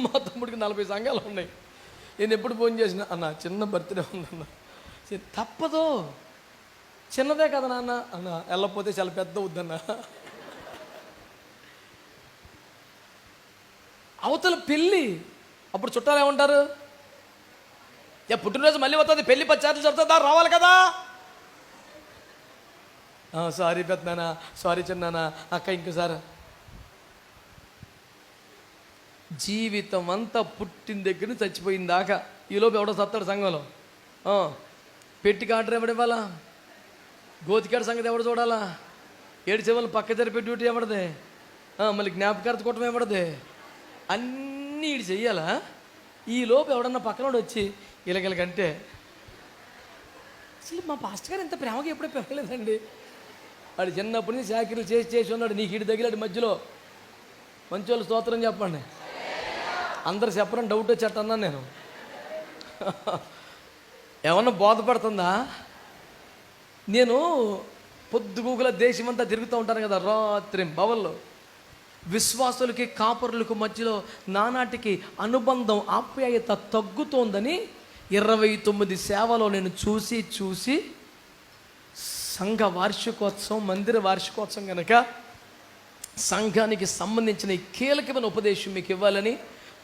మా తమ్ముడికి 40 సంఘాలు ఉన్నాయి. నేను ఎప్పుడు ఫోన్ చేసిన అన్న చిన్న బర్త్డే ఉందన్న. తప్పదు, చిన్నదే కదా నాన్న అన్న. వెళ్ళకపోతే చాలా పెద్ద వద్దన్న. అవతల పెళ్ళి అప్పుడు చుట్టాలు ఏమంటారు? పుట్టినరోజు మళ్ళీ వస్తుంది, పెళ్ళి 10 సార్లు జరుగుతుందా, రావాలి కదా. సారీ పెద్దనాన్న, సారీ చిన్నానా, అక్క ఇంకోసారి. జీవితం అంతా పుట్టిన దగ్గర నుంచి చచ్చిపోయిన దాకా ఈలోపు ఎవడో సత్తాడు సంఘంలో. పెట్టి ఆర్డర్ ఎవడివ్వాలా? గోతికాడ సంగతి ఎవడు చూడాలా? ఏడు చెవులు పక్క తెరిపే డ్యూటీ ఎవడదే? మళ్ళీ జ్ఞాపకార్థ కూటమి ఎవడదే? అన్నీ ఇటు చెయ్యాలా? ఈ లోపు ఎవడన్నా పక్కన వచ్చి ఇలాగెలగంటే అసలు మా పాస్టర్ గారు ఎంత ప్రేమగా ఎప్పుడూ పెరగలేదండి. వాడు చిన్నప్పటి నుంచి చాకరీలు చేసి ఉన్నాడు. నీకు ఇటు తగిలాడు మధ్యలో. మంచి వాళ్ళు స్తోత్రం చెప్పండి. అందరు చెప్పరని డౌట్ వచ్చేట అన్నాను నేను. ఏమన్నా బోధపడుతుందా? నేను పొద్దుగూగుల దేశమంతా తిరుగుతూ ఉంటాను కదా రాత్రి బవల్లో. విశ్వాసులకి కాపరులకు మధ్యలో నానాటికి అనుబంధం ఆప్యాయత తగ్గుతోందని 29 సేవలో నేను చూసి సంఘ వార్షికోత్సవం, మందిర వార్షికోత్సవం కనుక సంఘానికి సంబంధించిన ఈ కీలకమైన ఉపదేశం మీకు ఇవ్వాలని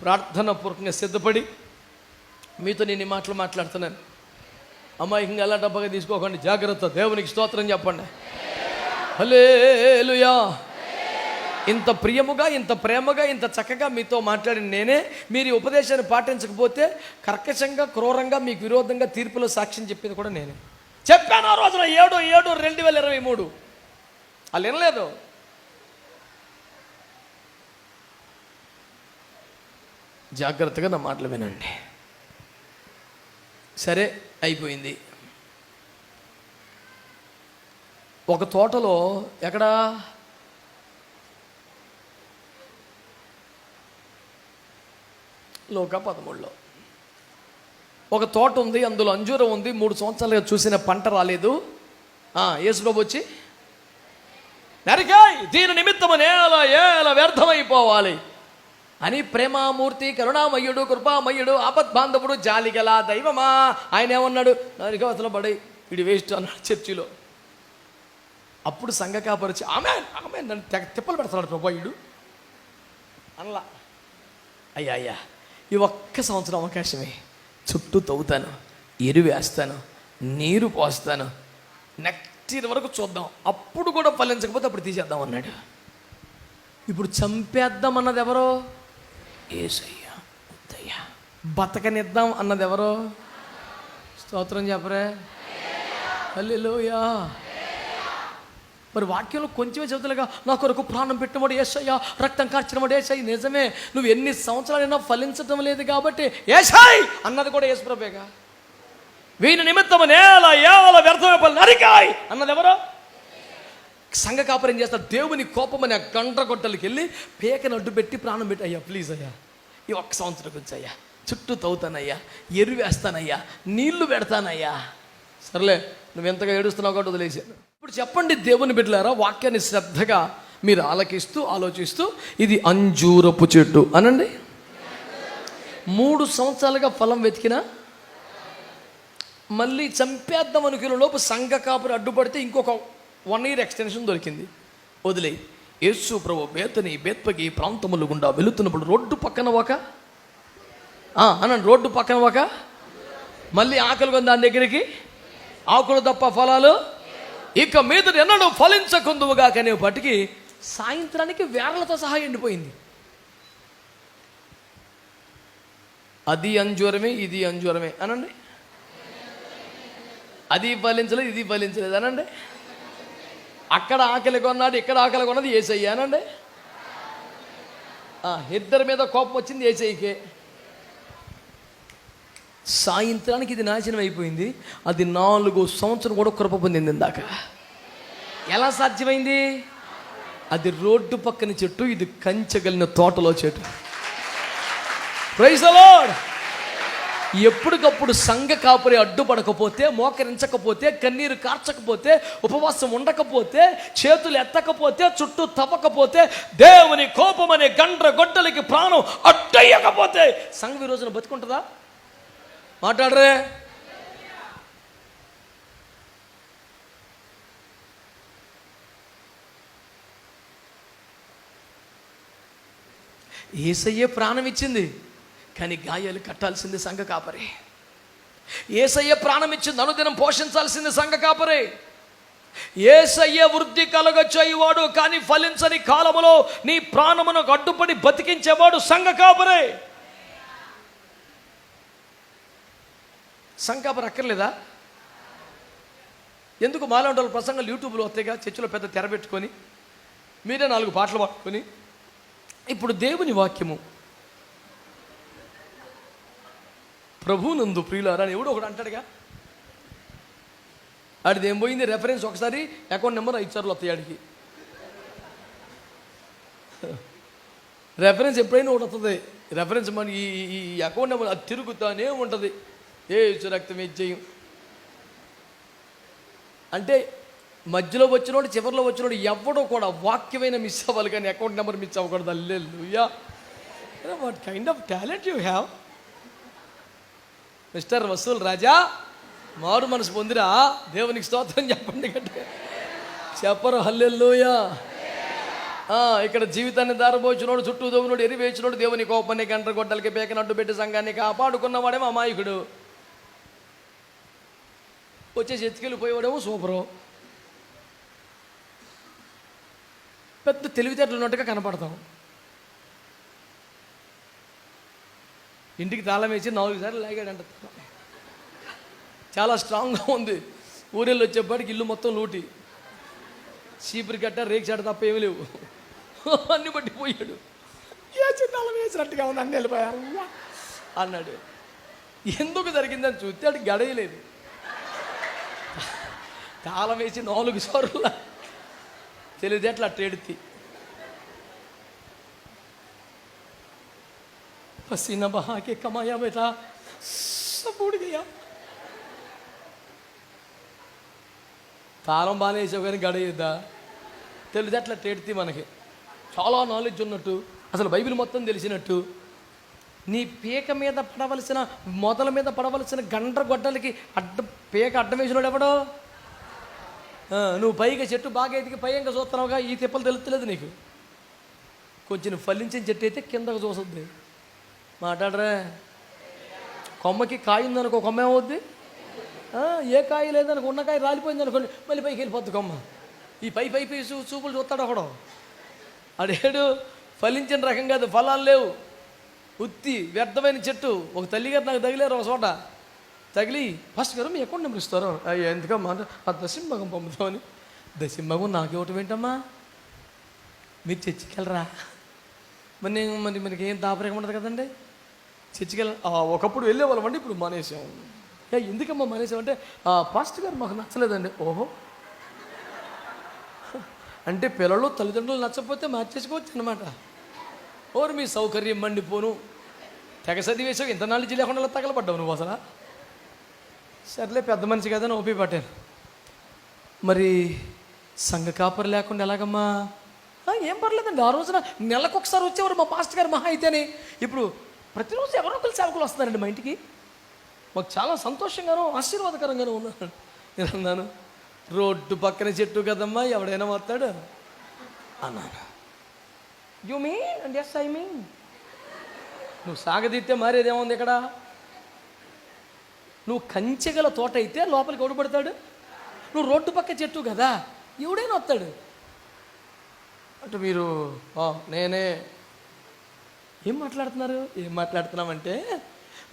ప్రార్థనాపూర్వకంగా సిద్ధపడి మీతో నేను ఈ మాటలు మాట్లాడుతున్నాను. అమాయకంగా ఎలా డబ్బగా తీసుకోకండి, జాగ్రత్త. దేవునికి స్తోత్రం చెప్పండి. హల్లెలూయా. ఇంత ప్రియముగా, ఇంత ప్రేమగా, ఇంత చక్కగా మీతో మాట్లాడిన నేనే మీరు ఈ ఉపదేశాన్ని పాటించకపోతే కర్కశంగా, క్రూరంగా మీకు విరోధంగా తీర్పులో సాక్ష్యం చెప్పేది కూడా నేనే. చెప్పాను ఆ రోజున 7/7/2023. వాళ్ళు వినలేదు. జాగ్రత్తగా నా మాటలు వినండి. సరే, అయిపోయింది. ఒక తోటలో ఎక్కడా లోకా 13లో ఒక తోట ఉంది. అందులో అంజూరం ఉంది. 3 సంవత్సరాలుగా చూసిన పంట రాలేదు. యేసుప్రభు వచ్చి నరికాయ్, దీని నిమిత్తము నేల వ్యర్థమైపోవాలి అని ప్రేమామూర్తి, కరుణామయ్యుడు, కృపామయ్యుడు, ఆపద్బాంధవుడు, జాలిగల దైవమా ఆయన ఏమన్నాడు? నరికవతల పడి వీడి వేస్ట్ అన్నాడు చర్చిలో. అప్పుడు సంఘ కాపరిచి ఆమె నన్ను తిప్పలు పెడతాడు ప్రభాయుడు అనలా. అయ్యా ఈ ఒక్క సంవత్సరం అవకాశమే. చుట్టూ తవ్వుతాను, ఎరువు వేస్తాను, నీరు పోస్తాను, నెక్స్ట్ ఇయర్ వరకు చూద్దాం, అప్పుడు కూడా ఫలించకపోతే అప్పుడు తీసేద్దాం అన్నాడు. ఇప్పుడు చంపేద్దాం అన్నది ఎవరో? యేసయ్య. బతకనిద్దాం అన్నది ఎవరో? స్తోత్రం చెప్పరే. హల్లెలూయా. మరి వాక్యంలో కొంచెమే చెబుతలేగా, నా కొరకు ప్రాణం పెట్టినవాడు యేసయ్య, రక్తం కార్చినవాడు యేసయ్య. నిజమే, నువ్వు ఎన్ని సంవత్సరాలైనా ఫలించడం లేదు కాబట్టి యేసయ్య అన్నది కూడా యేసుప్రభువేగా. వీని నిమిత్తము నేల ఏవల వ్యర్థమైన నరికాయ్ అన్నది ఎవరో? సంఘ కాపరి ఏం చేస్తాడు? దేవుని కోపమని ఆ గండ్ర గొడ్డలకి వెళ్ళి పేకను అడ్డు పెట్టి ప్రాణం పెట్టి, అయ్యా ప్లీజ్ అయ్యా ఈ 1 సంవత్సరం గురించి అయ్యా, చుట్టూ తవ్వుతానయ్యా, ఎరువేస్తానయ్యా, నీళ్లు పెడతానయ్యా. సర్లే నువ్వు ఎంతగా ఏడుస్తున్నావు కాబట్టి వదిలేసాను. ఇప్పుడు చెప్పండి దేవుని బిడ్డలారా, వాక్యాన్ని శ్రద్ధగా మీరు ఆలకిస్తూ ఆలోచిస్తూ, ఇది అంజూరపు చెట్టు అనండి. 3 సంవత్సరాలుగా ఫలం వెతికినా మళ్ళీ చంపేద్దాం అనుకునే లోపు సంఘ కాపురి అడ్డుపడితే ఇంకొక 1 year ఎక్స్టెన్షన్ దొరికింది. వదిలే. యేసు ప్రభు బేత్పగి ప్రాంతములు గుండా వెళుతున్నప్పుడు రోడ్డు పక్కన అనండి, రోడ్డు పక్కన మళ్ళీ ఆకలి కొంది దాని దగ్గరికి, ఆకులు తప్ప ఫలాలు ఇక మీద ఎన్నడూ ఫలించకుందువుగా కనేపటికి సాయంత్రానికి వేర్లతో సహా ఎండిపోయింది. అది అంజూరమే, ఇది అంజూరమే అనండి. అది ఫలించలేదు, ఇది ఫలించలేదు అనండి. అక్కడ ఆకలి కొన్నాడు, ఇక్కడ ఆకలి కొన్నది యేసయ్య అనండి. ఇద్దరి మీద కోపం వచ్చింది యేసయ్యకే. సాయంత్రానికి ఇది నాశనం అయిపోయింది. అది 4 సంవత్సరం కూడా కృప పొందింది. ఇందాక ఎలా సాధ్యమైంది? అది రోడ్డు పక్కన చెట్టు, ఇది కంచగలిగిన తోటలో చెట్టు. Praise the Lord. ఎప్పటికప్పుడు సంఘ కాపురి అడ్డుపడకపోతే, మోకరించకపోతే, కన్నీరు కార్చకపోతే, ఉపవాసం ఉండకపోతే, చేతులు ఎత్తకపోతే, చుట్టూ తవ్వకపోతే, దేవుని కోపం అనే గండ్ర గొడ్డలికి ప్రాణం అడ్డయ్యకపోతే సంఘం ఈ రోజున బతుకుంటుందా? మాట్లాడరే. యేసయ్యే ప్రాణం ఇచ్చింది, కానీ గాయాలు కట్టాల్సింది సంఘ కాపరి. యేసయ్య ప్రాణం ఇచ్చింది, అనుదినం పోషించాల్సింది సంఘ కాపరి. యేసయ్య వృద్ధి కలుగ చేయువాడు, కానీ ఫలించని కాలములో నీ ప్రాణమును అడ్డుపడి బతికించేవాడు సంఘ కాపరి. సంఘ కాపరి అక్కర్లేదా? ఎందుకు మాలాంటి వాళ్ళ ప్రసంగాలు యూట్యూబ్లో వస్తాయిగా, చర్చిలో పెద్ద తెర పెట్టుకొని మీరే 4 పాటలు పాడుకొని. ఇప్పుడు దేవుని వాక్యము, ప్రభునందు ప్రియులారా అని ఎవడో ఒకడు అంటాడుగా. ఆడిది ఏం పోయింది? రెఫరెన్స్ ఒకసారి అకౌంట్ నెంబర్ 5 సార్లు వస్తాయి ఆడికి. రెఫరెన్స్ ఎప్పుడైనా ఒకటి వస్తుంది. రెఫరెన్స్ మన ఈ అకౌంట్ నెంబర్ అది తిరుగుతానే ఉంటుంది. రక్తం ఇచ్చేయం అంటే మధ్యలో వచ్చినోడు, చివరిలో వచ్చినోడు ఎవడో కూడా వాక్యమైన మిస్ అవ్వాలి, కానీ అకౌంట్ నెంబర్ మిస్ అవ్వకూడదు. Hallelujah. What kind of talent you have mister Vasool Raja. మారు మనసు పొందిరా, దేవునికి స్తోత్రం చెప్పండి గట్టిగా. చెప్పరు హల్లెలూయా. ఇక్కడ జీవితాన్ని దారబోచినోడు, చుట్టూ దోవినోడు, ఎరివేచినోడు, దేవుని కోపాన్ని గంట గొడ్డలకి పేకనట్టు పెట్టి సంఘాన్ని కాపాడుకున్నవాడేమో అమాయకుడు, వచ్చేసి ఎత్తుకెళ్ళిపోయేవాడేమో సూపరు. పెద్ద తెలివితేటలు ఉన్నట్టుగా కనపడతాం. ఇంటికి తాళం వేసి 4 సార్లు లాగాడంట. చాలా స్ట్రాంగ్గా ఉంది. ఊరెళ్ళి వచ్చేప్పటికి ఇల్లు మొత్తం లూటి, చీపురి కట్ట, రేకు చెట్ట తప్ప ఏమీ లేవు, అన్ని పట్టిపోయాడు. తాళం వేసినట్టుగా ఉంది, అన్ని వెళ్ళిపోయారు అన్నాడు. ఎందుకు జరిగిందని చూస్తే అది గడయలేదు. తాళం వేసి 4 సార్లు తెలివితేటలు అట్ట ఎడితే పసీనా బహా के कमाया बेटा सब उड़ गया. తాళం బాగానే వేసావు కానీ గడయ్యద్దా? తెలివితేటలు అట్ట ఎడితే మనకి చాలా నాలెడ్జ్ ఉన్నట్టు, అసలు బైబిల్ మొత్తం తెలిసినట్టు, నీ పీక మీద పడవలసిన, మొదల మీద పడవలసిన గండ్ర గొడ్డలకి పీక అడ్డం వేసినాడు ఎవడో? నువ్వు పైగా చెట్టు బాగా ఎదిగి పైగా చూస్తున్నావుగా, ఈ తిప్పలు తెలుస్తలేదు నీకు. కొంచెం ఫలించిన చెట్టు అయితే కిందకు చూస్తుంది. మాట్లాడరా. కొమ్మకి కాయ ఉందనుకో, కొమ్మ ఏమవుద్ది? ఏ కాయ లేదనుకో, ఉన్న కాయ రాలిపోయింది అనుకోండి, మళ్ళీ పైకి వెళ్ళిపోద్ది కొమ్మ. ఈ పై చూపులు చూస్తాడు ఒకడు. అడేడు ఫలించిన రకం కాదు, ఫలాలు లేవు. ఉత్తి వ్యర్థమైన చెట్టు. ఒక తల్లిగారు నాకు తగిలేరు ఒక చోట. తగిలి ఫస్ట్ గారు మీ అకౌంట్ నెంబర్ ఇస్తారు. ఎందుకమ్మా అంటే ఆ దశంభాగం పంపుతామని. దశంభాగం నాకు ఇవ్వటం ఏంటమ్మా, మీరు చర్చికెళ్ళరా? మరి మనకి ఏం దాపరేకం ఉండదు కదండి. చర్చికెళ్ళ ఒకప్పుడు వెళ్ళేవాళ్ళం అండి, ఇప్పుడు మానేసాం. ఎందుకమ్మా మానేసామంటే పాస్టర్ గారు మాకు నచ్చలేదండి. ఓహో, అంటే పిల్లలు తల్లిదండ్రులు నచ్చకపోతే మార్చేసుకోవచ్చు అనమాట. ఓరు మీ సౌకర్యం మండిపోను, తెగ చదివేసావు, ఇంత నాలెడ్జ్ లేకుండా తగలబడ్డావు నువ్వు అసలు. సర్లే పెద్ద మనిషి కదా అని ఓపి పట్టాను. మరి సంఘ కాపరి లేకుండా ఎలాగమ్మా? ఏం పర్లేదండి. ఆ రోజున నెలకొకసారి వచ్చేవారు మా పాస్టర్ గారు మహా అయితేనే. ఇప్పుడు ప్రతిరోజు ఎవరో ఒకరు సేవకులు వస్తున్నారండి మా ఇంటికి. మాకు చాలా సంతోషంగానూ ఆశీర్వాదకరంగానూ ఉన్నాను. నేను అన్నాను, రోడ్డు పక్కన చెట్టు కదమ్మా, ఎవడైనా వస్తాడు అన్నాను. You mean? And yes I mean. నువ్వు సాగదీస్తే మారేదేముంది ఇక్కడ? నువ్వు కంచెగల తోట అయితే లోపలికి ఎవడు పడతాడు? నువ్వు రోడ్డు పక్క చెట్టు కదా, ఎవడైనా వస్తాడు. అంటే మీరు నేనే ఏం మాట్లాడుతున్నారు? ఏం మాట్లాడుతున్నామంటే,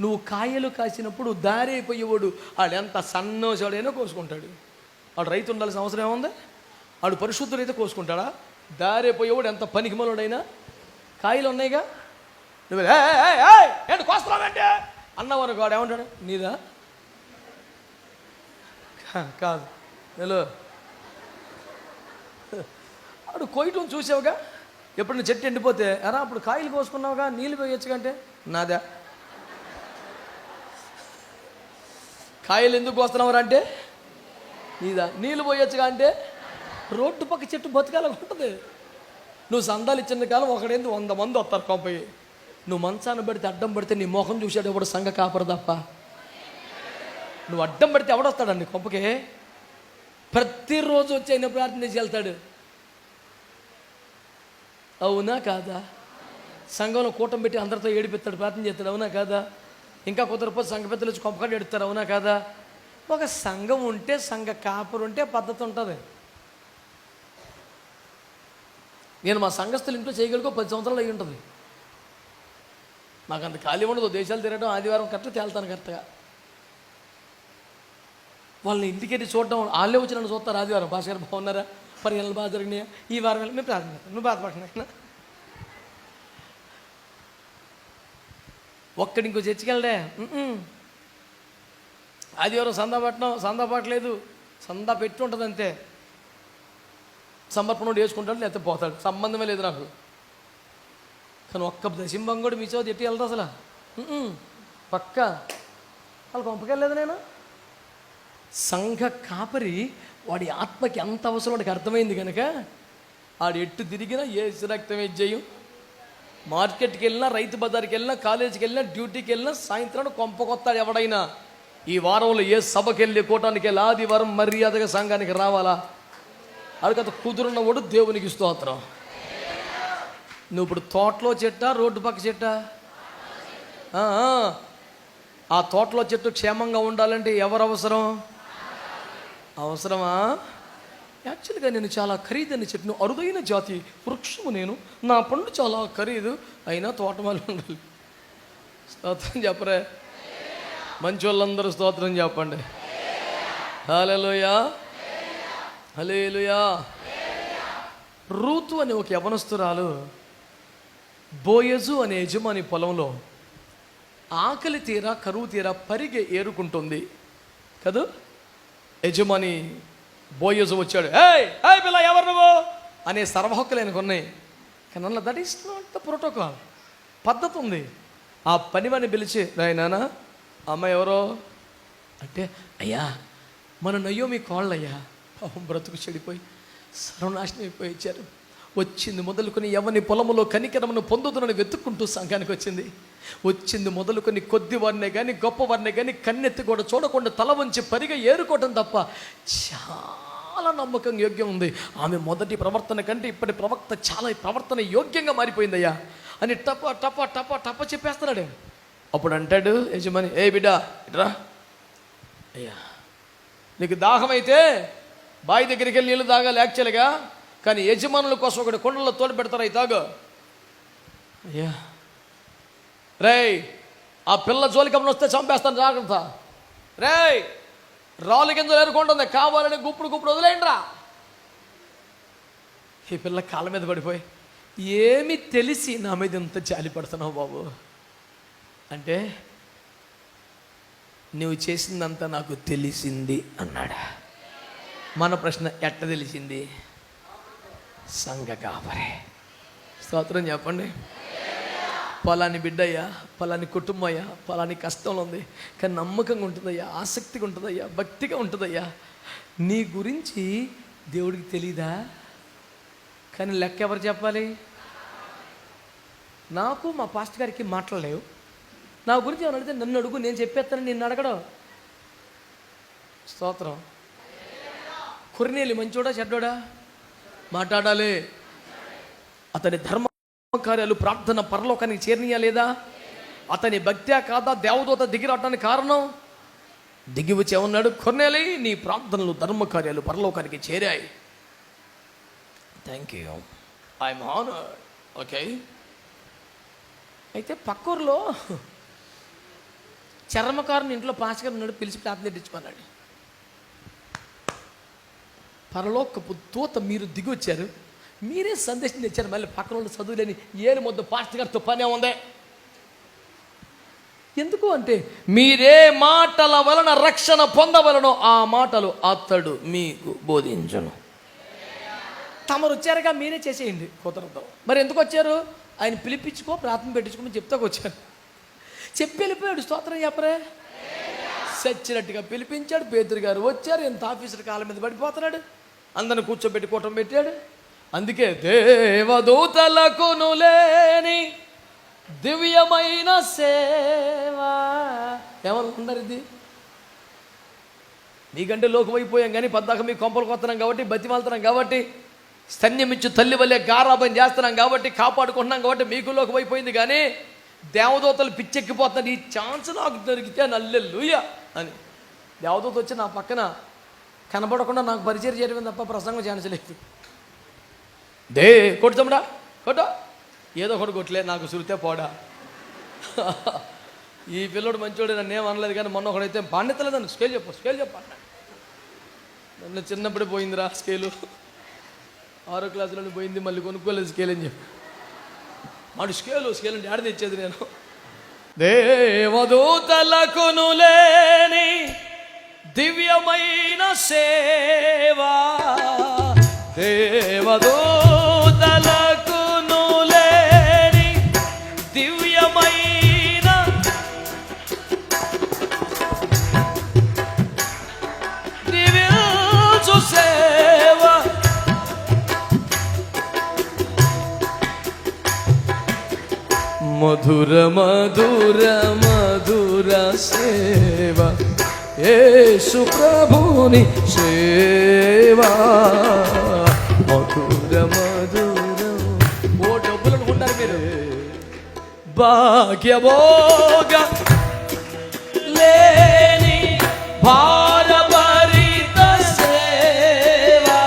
నువ్వు కాయలు కాసినప్పుడు దారి అయిపోయేవాడు వాడు ఎంత సన్నోసాడైనా కోసుకుంటాడు. వాడు రైతు ఉండాల్సిన అవసరం ఏముంది? వాడు పరిశుద్ధుడైతే కోసుకుంటాడా? దారి అయిపోయేవాడు ఎంత పనికిమలుడైనా కాయలు ఉన్నాయిగా. నువ్వు ఏంటి కోస్తున్నావంటే అన్నవారు వాడు ఏమంటాడు? నీదా కాదు హలో. వాడు కోయటం చూసావుగా. ఎప్పుడు నువ్వు చెట్టు ఎండిపోతే ఎరా అప్పుడు కాయలు కోసుకున్నావుగా, నీళ్ళు పోయొచ్చుకంటే నాదా. కాయలు ఎందుకు కోస్తున్నావు అంటే నీదా. నీళ్ళు పోయొచ్చుగా అంటే రోడ్డు పక్క చెట్టు బతకాల ఉంటుంది. నువ్వు సందాలు ఇచ్చిన కాలం ఒకడేంది 100 మంది వస్తారు కొంపయ్యి. నువ్వు మంచాన్ని పడితే అడ్డం పడితే నీ మొహం చూసాడు ఎవడు? సంఘ కాపరు తప్ప. నువ్వు అడ్డం పడితే ఎవడొస్తాడండి కొంపకి? ప్రతిరోజు వచ్చి ఆయన ప్రార్థన చేసి వెళ్తాడు. అవునా కాదా? సంఘంలో కూటం పెట్టి అందరితో ఏడిపిస్తాడు, ప్రార్థన చేస్తాడు. అవునా కాదా? ఇంకా కుదరపోతే సంఘ పెద్దలు వచ్చి కొంపకాడు ఎడుతారు. అవునా కాదా? ఒక సంఘం ఉంటే, సంఘ కాపరు ఉంటే పద్ధతి ఉంటుంది. నేను మా సంఘస్థులు ఇంట్లో చేయగలుగుకో 10 సంవత్సరాలు అయ్యి ఉంటుంది. నాకు అంత ఖాళీ ఉండదు. దేశాలు తిరగడం, ఆదివారం కరెక్ట్గా తేలుతాను కరెక్ట్గా. వాళ్ళని ఇంటికి వెళ్ళి చూడడం, వాళ్ళే వచ్చి నన్ను చూస్తారు. ఆదివారం భాష గారు బాగున్నారా, పరిగణలు బాగా జరిగినాయా, ఈ వారం వెళ్ళి మేము ప్రార్థన చేస్తాం. నువ్వు బాధపడినా ఒక్కడి ఇంకో చర్చికి వెళ్ళడే. ఆదివారం సందా పట్టడం, సందా పట్టలేదు, సందా పెట్టి ఉంటుంది అంతే. సమర్పణ వేసుకుంటాడు, లేకపోతే పోతాడు, సంబంధమే లేదు నాకు. కానీ ఒక్క దశంభం కూడా మీ చోటు ఎట్టి వెళ్తా అసలు పక్క వాళ్ళు పంపకెళ్ళలేదు. నేను సంఘ కాపరి వాడి ఆత్మకి ఎంత అవసరం వాడికి అర్థమైంది కనుక ఆడు ఎట్టు తిరిగినా ఏసు రక్తమే జయం. మార్కెట్కి వెళ్ళినా, రైతు బజార్కి వెళ్ళినా, కాలేజీకి వెళ్ళినా, డ్యూటీకి వెళ్ళినా, సాయంత్రం కొంపకొస్తాడు ఎవడైనా. ఈ వారంలో ఏ సభకి వెళ్ళి కూటానికి వెళ్ళి ఆదివారం మర్యాదగా సంఘానికి రావాలా? అడిగత కుదురున్నవాడు దేవునికి స్తోత్రం. నువ్వు ఇప్పుడు తోటలో చెట్టా, రోడ్డు పక్క చెట్టా? ఆ తోటలో చెట్టు క్షేమంగా ఉండాలంటే ఎవరు అవసరం? అవసరమా? యాక్చువల్గా నేను చాలా ఖరీదైన చెట్టును, అరుదైన జాతి వృక్షము నేను, నా పండు చాలా ఖరీదు, అయినా తోటమాలి ఉండాలి. స్తోత్రం చెప్పరే మంచి వాళ్ళందరూ స్తోత్రం చెప్పండి. హల్లెలూయా, హల్లెలూయా. రూతు అనే ఒక యవనస్తురాలు బోయజు అనే యజమాని పొలంలో ఆకలి తీరా కరువు తీరా పరిగె ఏరుకుంటుంది కదా. యజమాని బోయజు వచ్చాడు. ఏయ్ పిల్ల ఎవరు నువ్వు అనే సర్వహక్కులు ఆయనకు ఉన్నాయి. కానీ అలా that is not the protocol. పద్ధతి ఉంది. ఆ పనివాడిని పిలిచి, నాయనా అమ్మాయి ఎవరో అంటే, అయ్యా మన నయ్యోమి కోళ్ళయ్యా, పాపం బ్రతుకు చెడిపోయి సర్వనాశనం అయిపోయి ఇచ్చారు. వచ్చింది మొదలుకొని ఎవరిని పొలములో కనికరమును పొందుతున్నని వెతుక్కుంటూ సంఘానికి వచ్చింది. వచ్చింది మొదలుకొని కొద్దివారినే కానీ గొప్పవారినే కానీ కన్నెత్తి కూడా చూడకుండా తల వంచి పరిగా ఏరుకోవటం తప్ప చాలా నమ్మకం యోగ్యం ఉంది. ఆమె మొదటి ప్రవర్తన కంటే ఇప్పటి ప్రవక్త చాలా ప్రవర్తన యోగ్యంగా మారిపోయిందయ్యా అని టప టప టప టప చెప్పేస్తున్నాడు. అప్పుడు అంటాడు యజమాని, ఏ బిడ్డ ఇట్రా, అయ్యా నీకు దాహమైతే బావి దగ్గరికి వెళ్ళి నీళ్ళు తాగాలి యాక్చువల్గా, కానీ యజమానుల కోసం ఒకటి కొండల్లో తోడు పెడతారు, అవి తాగు. అయ్యా రేయ్, ఆ పిల్ల జోలికమ్మని వస్తే చంపేస్తాను, జాగ్రత్త. రేయ్, రాళ్ళు గింజలు ఎరుకుంటుంది, కావాలని గుప్పుడు వదిలేయండి రా. ఈ పిల్ల కాళ్ళ మీద పడిపోయి, ఏమి తెలిసి నా మీద ఇంత జాలి పడుతున్నావు బాబు అంటే, నువ్వు చేసిందంతా నాకు తెలిసింది అన్నాడు. మన ప్రశ్న, ఎట్ట తెలిసింది? సంఘ కాపరి. స్తోత్రం చెప్పండి. పలాని బిడ్డయ్యా, పలాని కుటుంబయ్యా, పలాని కష్టంలో ఉంది, కానీ నమ్మకంగా ఉంటుందయ్యా, ఆసక్తిగా ఉంటుందయ్యా, భక్తిగా ఉంటుందయ్యా. నీ గురించి దేవుడికి తెలీదా? కానీ లెక్క ఎవరు చెప్పాలి? నాకు మా పాస్టర్ గారికి మాట్లాడలేవు. నా గురించి ఏమైనా అడిగితే నన్ను అడుగు, నేను చెప్పేస్తాను, నిన్ను అడగడం. స్తోత్రం. కొర్నేలి మంచోడా చెడ్డోడా? మాట్లాడాలి. అతని ధర్మ కార్యాలు, ప్రార్థన పరలోకానికి చేరినయా లేదా? అతని భక్త్యా కాదా దేవదూత దిగి రావడానికి కారణం? దిగి వచ్చి ఏమన్నాడు? కొర్నేలి, నీ ప్రార్థనలు, ధర్మ కార్యాలు పరలోకానికి చేరాయి. Thank you, I'm honoured. Okay. అయితే పక్కూరులో చర్మకారుని ఇంట్లో పాస్టర్ గారు ఉన్నాడు, పిలిచి ప్రార్థన పెట్టించుకున్నాడు. పరలోకపు దూత మీరు దిగి వచ్చారు, మీరే సందేశం తెచ్చారు, మళ్ళీ పక్కన వాళ్ళు చదువులేని ఏలు మొద్దు పాస్టర్ గారితో పనే ఉంది. ఎందుకు అంటే, మీరే మాటల వలన రక్షణ పొందవలనో ఆ మాటలు అతడు మీకు బోధించను. తమరు వచ్చారుగా, మీరే చేసేయండి. కుదరదు. మరి ఎందుకు వచ్చారు? ఆయన పిలిపించుకో, ప్రార్థన పెట్టించుకోమని చెప్తాకు వచ్చారు. చెప్పి వెళ్ళిపోయాడు. స్తోత్రం చెప్పరే. సచ్చినట్టుగా పిలిపించాడు. పేతురు గారు వచ్చారు, ఎంత ఆఫీసర్ కాళ్ళ మీద పడిపోతున్నాడు, అందరిని కూర్చోబెట్టి కూటం పెట్టాడు. అందుకే దేవదూతలకును లేని దివ్యమైన సేవ. ఏమన్నారు ఇది? మీకంటే లోకమైపోయాం కానీ పద్దాక మీ కొంపలు కొత్తనాం కాబట్టి, బతిమాలుతున్నాం కాబట్టి, స్తన్యమిచ్చు తల్లి వల్లే గారాబం చేస్తున్నాం కాబట్టి, కాపాడుకుంటున్నాం కాబట్టి మీకు లోకమైపోయింది. కానీ దేవదూతలు పిచ్చెక్కిపోతున్నారు. ఈ ఛాన్స్ నాకు దొరికితే హల్లెలూయా అని. దేవదూత వచ్చి నా పక్కన కనబడకుండా నాకు పరిచయం చేయడం తప్ప ప్రసంగం ఛాన్స్ లేదు. కొట్టుతామడా కొట్ట, ఏదో ఒకటి కొట్టలే, నాకు సురితే పోడా. ఈ పిల్లడు మంచోడు, నన్ను ఏం అనలేదు. కానీ మొన్న ఒకడైతే పాండితలేదని స్కేల్ చెప్పు అన్నాడు. నన్ను చిన్నప్పుడే పోయిందిరా స్కేలు, 6వ క్లాసులో పోయింది, మళ్ళీ కొనుక్కోలేదు స్కేల్ అని చెప్పి. మాడు స్కేలు అంటే ఆడ తెచ్చేది నేను. దేవదూతలకును లేని దివ్యమైన సేవా, దేవదూతలకును లేని దివ్యమైన దివ్యసు సేవ, మధుర మధుర మధుర సేవ, యేసు ప్రభుని సేవా, మధుర మధుర. ఓ డబ్బులు అనుకుంటారు మీరు. భాగ్యభోగ లేని భారభరిత సేవా,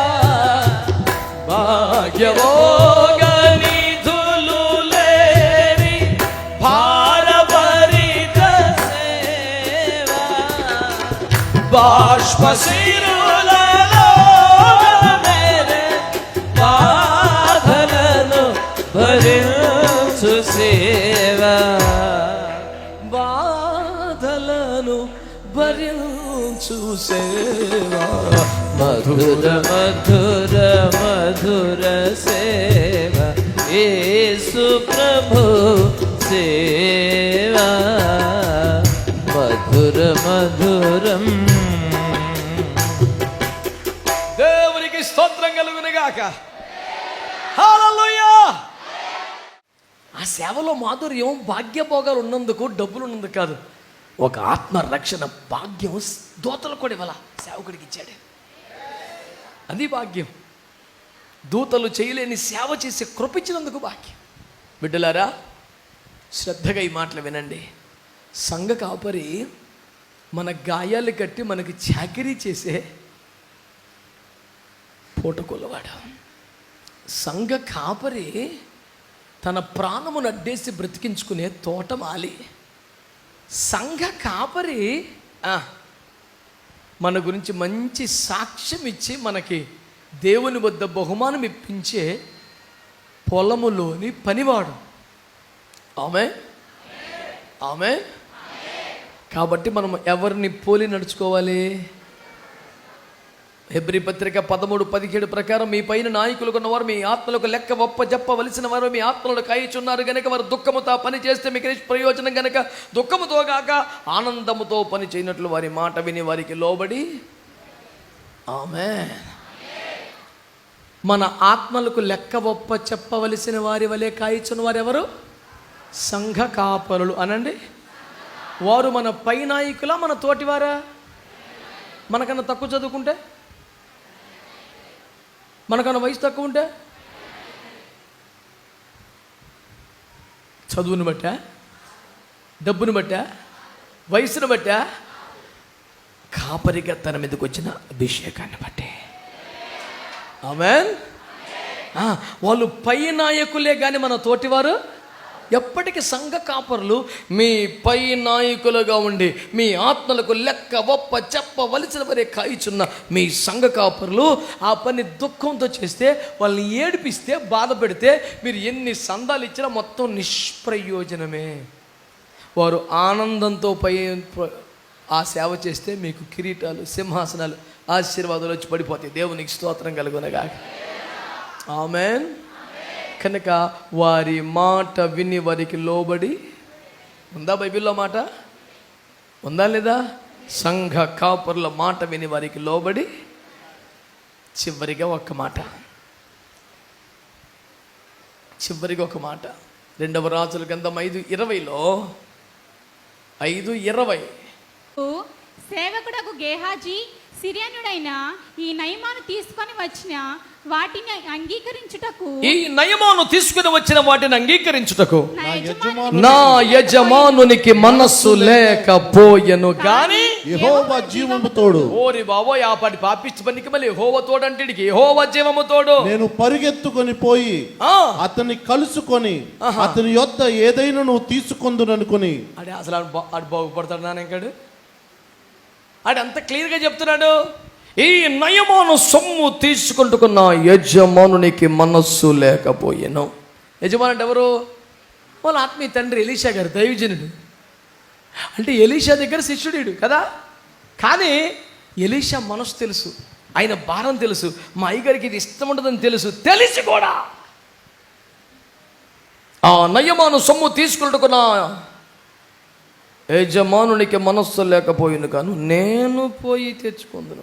భాగ్యభోగ నిధులు లేని భారభరిత సేవా, బాష్పశిరులలో మేరే బాధలను భరించు సేవా, బాధలను భరించు సేవా, మధుర మధుర మధుర సేవ, యేసు ప్రభు సేవా, మధుర మధురం. దేవునికి స్తోత్రం కలుగునుగాక. హల్లెలూయా. ఆ సేవలో మాధుర్యం భాగ్యభోగాలు ఉన్నందుకు, డబ్బులు ఉన్నందుకు కాదు, ఒక ఆత్మ రక్షణ భాగ్యం దూతలు కూడా ఇవ్వాల, సేవకుడికి ఇచ్చాడు. అది భాగ్యం. దూతలు చేయలేని సేవ చేసి కృపించినందుకు భాగ్యం. బిడ్డలారా, శ్రద్ధగా ఈ మాటలు వినండి. సంఘ కాపరి మన గాయాలు కట్టి మనకి చాకిరీ చేసే పూటకొల్లవాడు. సంఘ కాపరి తన ప్రాణమును అడ్డేసి బ్రతికించుకునే తోటమాలి. సంఘ కాపరి మన గురించి మంచి సాక్ష్యం ఇచ్చి మనకి దేవుని వద్ద బహుమానం ఇప్పించే పొలములోని పనివాడు. ఆమె కాబట్టి మనం ఎవరిని పోలి నడుచుకోవాలి? హెబ్రీ పత్రిక 13:17 ప్రకారం మీ పైన నాయకులు ఉన్నవారు మీ ఆత్మలకు లెక్క ఒప్పజెప్పవలసిన వారు మీ ఆత్మలను కాయిచున్నారు గనక వారు దుఃఖముతో పని చేస్తే మీకు ప్రయోజనం గనక దుఃఖముతో కాక ఆనందముతో పని చేయనట్లు వారి మాట విని వారికి లోబడి. ఆమేన్. మన ఆత్మలకు లెక్క ఒప్ప చెప్పవలసిన వారి వలె కాయిచున్న వారు ఎవరు? సంఘ కాపరులు అనండి. వారు మన పై నాయకులా మన తోటివారా? మనకన్నా తక్కువ చదువుకుంటే, మనకన్నా వయసు తక్కువ ఉంటే, చదువుని బట్టా, డబ్బుని బట్టా, వయసును బట్టా, కాపరిగా తన మీదకి వచ్చిన అభిషేకాన్ని బట్టే. ఆమేన్. వాళ్ళు పై నాయకులే కానీ మన తోటివారు. ఎప్పటికీ సంఘ కాపరులు మీ పై నాయకులుగా ఉండి మీ ఆత్మలకు లెక్క ఒప్ప చెప్పవలసిన వారే కాయిచున్న మీ సంఘ కాపరులు ఆ పని దుఃఖంతో చేస్తే, వాళ్ళని ఏడిపిస్తే, బాధ పెడితే మీరు ఎన్ని సందాలు ఇచ్చినా మొత్తం నిష్ప్రయోజనమే. వారు ఆనందంతో ఆ సేవ చేస్తే మీకు కిరీటాలు, సింహాసనాలు, ఆశీర్వాదాలు వచ్చి పడిపోతాయి. దేవునికి స్తోత్రం కలుగునగా. ఆమేన్. కనుక వారి మాట విని వారికి లోబడి. ఉందా బైబిల్లో మాట? ఉందా లేదా? సంఘ కాపరుల మాట విని వారికి లోబడి. చివరిగా ఒక మాట, 2వ రాజుల గ్రంథం 5:20లో 5:20 సేవకుడకు గేహాజీ సిరియనుడైన ఈ నయమాను తీసుకొని వచ్చిన వాటిని అంగీకరించుటకు, ఈ నయమాను తీసుకుని వచ్చిన వాటిని అంగీకరించుటకు నా యజమానునికి మనస్సు లేకపోయెను గాని యెహోవా జీవము తోడు. ఓరి బాబోయ్, ఆ పాటి పాపిష్టి పనికి మళ్ళీ యెహోవా తోడు అంటే యెహోవా జీవము తోడు. నేను పరిగెత్తుకొని పోయి అతన్ని కలుసుకొని అతని యొద్ద ఏదైనా నువ్వు తీసుకొందుననుకుని. అడే అసలు ఆడు బాగుపడతాడు నాన్నగాడు. ఆడు అంత క్లియర్గా చెప్తున్నాడు. ఈ నయమాను సొమ్ము తీసుకుంటున్న యజమానునికి మనస్సు లేకపోయెను. యజమాను అంటే ఎవరు? వాళ్ళ ఆత్మీయ తండ్రి ఎలీషా గారు, దైవజనుడు. అంటే ఎలీషా దగ్గర శిష్యుడు కదా. కానీ ఎలీషా మనసు తెలుసు, ఆయన భారం తెలుసు, మా అయ్యగారికి ఇది ఇష్టం ఉండదని తెలుసు. తెలిసి కూడా ఆ నయమాను సొమ్ము తీసుకుంటున్న యజమానునికి మనస్సు లేకపోయింది కాను నేను పోయి తెచ్చుకుందును.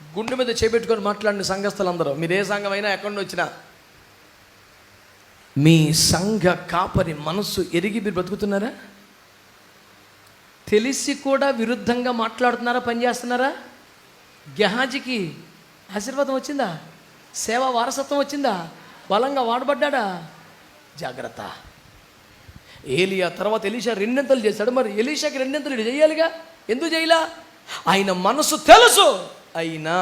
గుండె మీద చేపెట్టుకొని మాట్లాడిన సంఘస్థలందరూ, మీరు ఏ సంఘమైనా ఎక్కడి నుండి వచ్చినా, మీ సంఘ కాపరి మనస్సు ఎరిగి మీరు బ్రతుకుతున్నారా? తెలిసి కూడా విరుద్ధంగా మాట్లాడుతున్నారా? పనిచేస్తున్నారా? గెహాజీకి ఆశీర్వాదం వచ్చిందా? సేవా వారసత్వం వచ్చిందా? బలంగా వాడబడ్డా? జాగ్రత్త. ఏలియా తర్వాత ఎలీషా 2 చేశాడు. మరి ఎలీషాకి 2 చేయాలిగా. ఎందుకు చేయలా? ఆయన మనసు తెలుసు. అయినా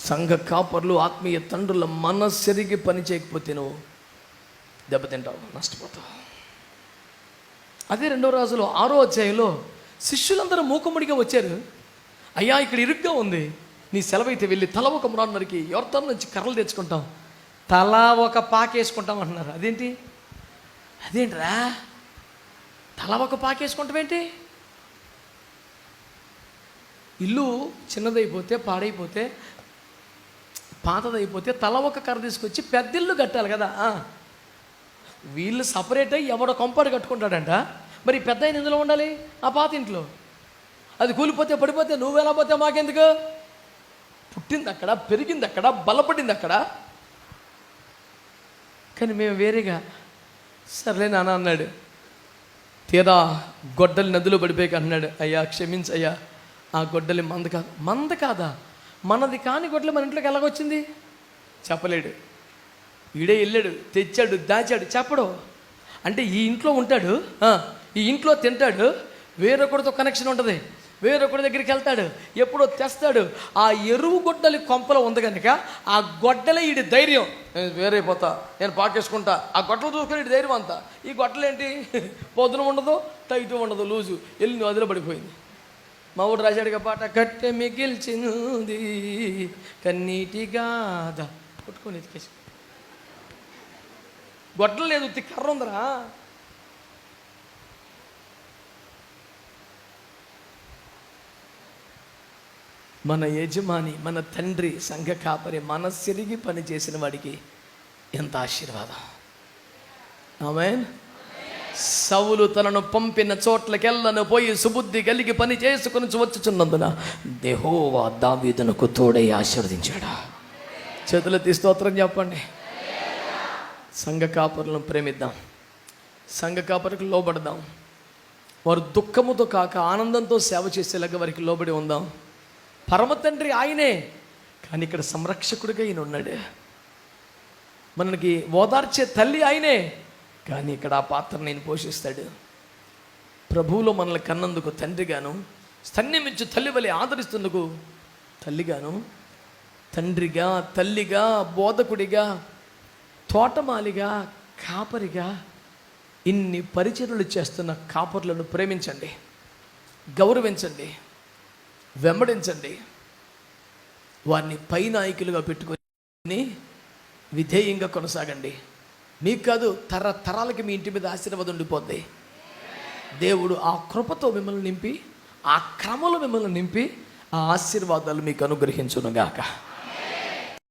సంఘ కాపర్లు, ఆత్మీయ తండ్రుల మనస్సెరిగి పని చేయకపోతే నువ్వు దెబ్బతింటావు, నష్టపోతావు. అదే 2వ రాజులో 6వ అధ్యాయంలో శిష్యులందరూ మూకుమ్మడిగా వచ్చారు. అయ్యా, ఇక్కడ ఇరుగ్గా ఉంది, నీ సెలవైతే వెళ్ళి తల ఒక మురాను నరికి ఎవరితో నుంచి కర్రలు తెచ్చుకుంటాం, తలా ఒక పాకేసుకుంటాం అంటున్నారు. అదేంట్రా తల ఒక పాకేసుకుంటామేంటి? ఇల్లు చిన్నదైపోతే, పాడైపోతే, పాతదైపోతే తల ఒక కర్ర తీసుకొచ్చి పెద్ద ఇల్లు కట్టాలి కదా. వీళ్ళు సపరేట్ అయ్యి ఎవడో కొంపడి కట్టుకుంటాడంట. మరి పెద్ద ఆయన ఎందులో ఉండాలి? ఆ పాత ఇంట్లో. అది కూలిపోతే పడిపోతే నువ్వెలా పోతే మాకెందుకు? పుట్టింది అక్కడ, పెరిగింది అక్కడ, బలపడింది అక్కడ. కానీ మేము వేరేగా. సర్లే నాన్న అన్నాడు. తీరా గొడ్డలి నదిలో పడిపోయాక అన్నాడు, అయ్యా క్షమించయ్యా, ఆ గొడ్డలి మంద కాదా, మనది కాని గొడ్డలి మన ఇంట్లోకి ఎలాగొచ్చింది? చెప్పలేడు. ఈడే వెళ్ళాడు, తెచ్చాడు, దాచాడు, చెప్పడు. అంటే ఈ ఇంట్లో ఉంటాడు, ఈ ఇంట్లో తింటాడు, వేరొకరితో కనెక్షన్ ఉంటుంది. వేరొకరి దగ్గరికి వెళ్తాడు, ఎప్పుడో తెస్తాడు. ఆ ఎరువు గొడ్డలి కొంపలో ఉంది కనుక ఆ గొడ్డలే ఈడి ధైర్యం. నేను వేరైపోతా, నేను పాకేసుకుంటా, ఆ గొడ్డలు చూసుకుని ఈడి ధైర్యం అంతా. ఈ గొడ్డలు ఏంటి, పొద్దున ఉండదు, టైటు ఉండదు, లూజు, వెళ్ళి వదిలి పడిపోయింది. మా ఊడు రాశాడుగా పాట, కట్టె మిగిల్చింది కన్నీటి గాథ, కొట్టుకొని ఎత్తికేసి. గొడ్డలు లేదు, ఉత్తి కర్ర ఉందరా. మన యజమాని, మన తండ్రి, సంఘ కాపరి మనస్సిరిగి పని చేసిన వాడికి ఎంత ఆశీర్వాదం. ఆమేన్. సౌలు తనను పంపిన చోట్లకెళ్ళను పోయి సుబుద్ధి కలిగి పని చేసుకుని వచ్చుచున్నందున యెహోవా దావీదునకు తోడై ఆశీర్వదించాడు. చేతులెత్తి స్తోత్రం చెప్పండి. సంఘ కాపరులను ప్రేమిద్దాం, సంఘ కాపరికి లోబడదాం. వారు దుఃఖముతో కాక ఆనందంతో సేవ చేసేలాగా వారికి లోబడి ఉందాం. పరమ తండ్రి ఆయనే, కానీ ఇక్కడ సంరక్షకుడిగా ఈయన ఉన్నాడు. మనకి ఓదార్చే తల్లి ఆయనే, కానీ ఇక్కడ ఆ పాత్ర నేను పోషిస్తాడు. ప్రభువులో మనల్ని కన్నందుకు తండ్రిగాను, స్తన్యమిచ్చు తల్లి వలె ఆదరిస్తుందుకు తల్లిగాను, తండ్రిగా, తల్లిగా, బోధకుడిగా, తోటమాలిగా, కాపరిగా ఇన్ని పరిచర్యలు చేస్తున్న కాపరులను ప్రేమించండి, గౌరవించండి, వెంబడించండి. వారిని పై నాయకులుగా పెట్టుకొని విధేయంగా కొనసాగండి. మీకు కాదు, తరతరాలకి మీ ఇంటి మీద ఆశీర్వాదం ఉండిపోద్ది. దేవుడు ఆ కృపతో మిమ్మల్ని నింపి, ఆ క్రమంలో మిమ్మల్ని నింపి, ఆ ఆశీర్వాదాలు మీకు అనుగ్రహించునుగాక.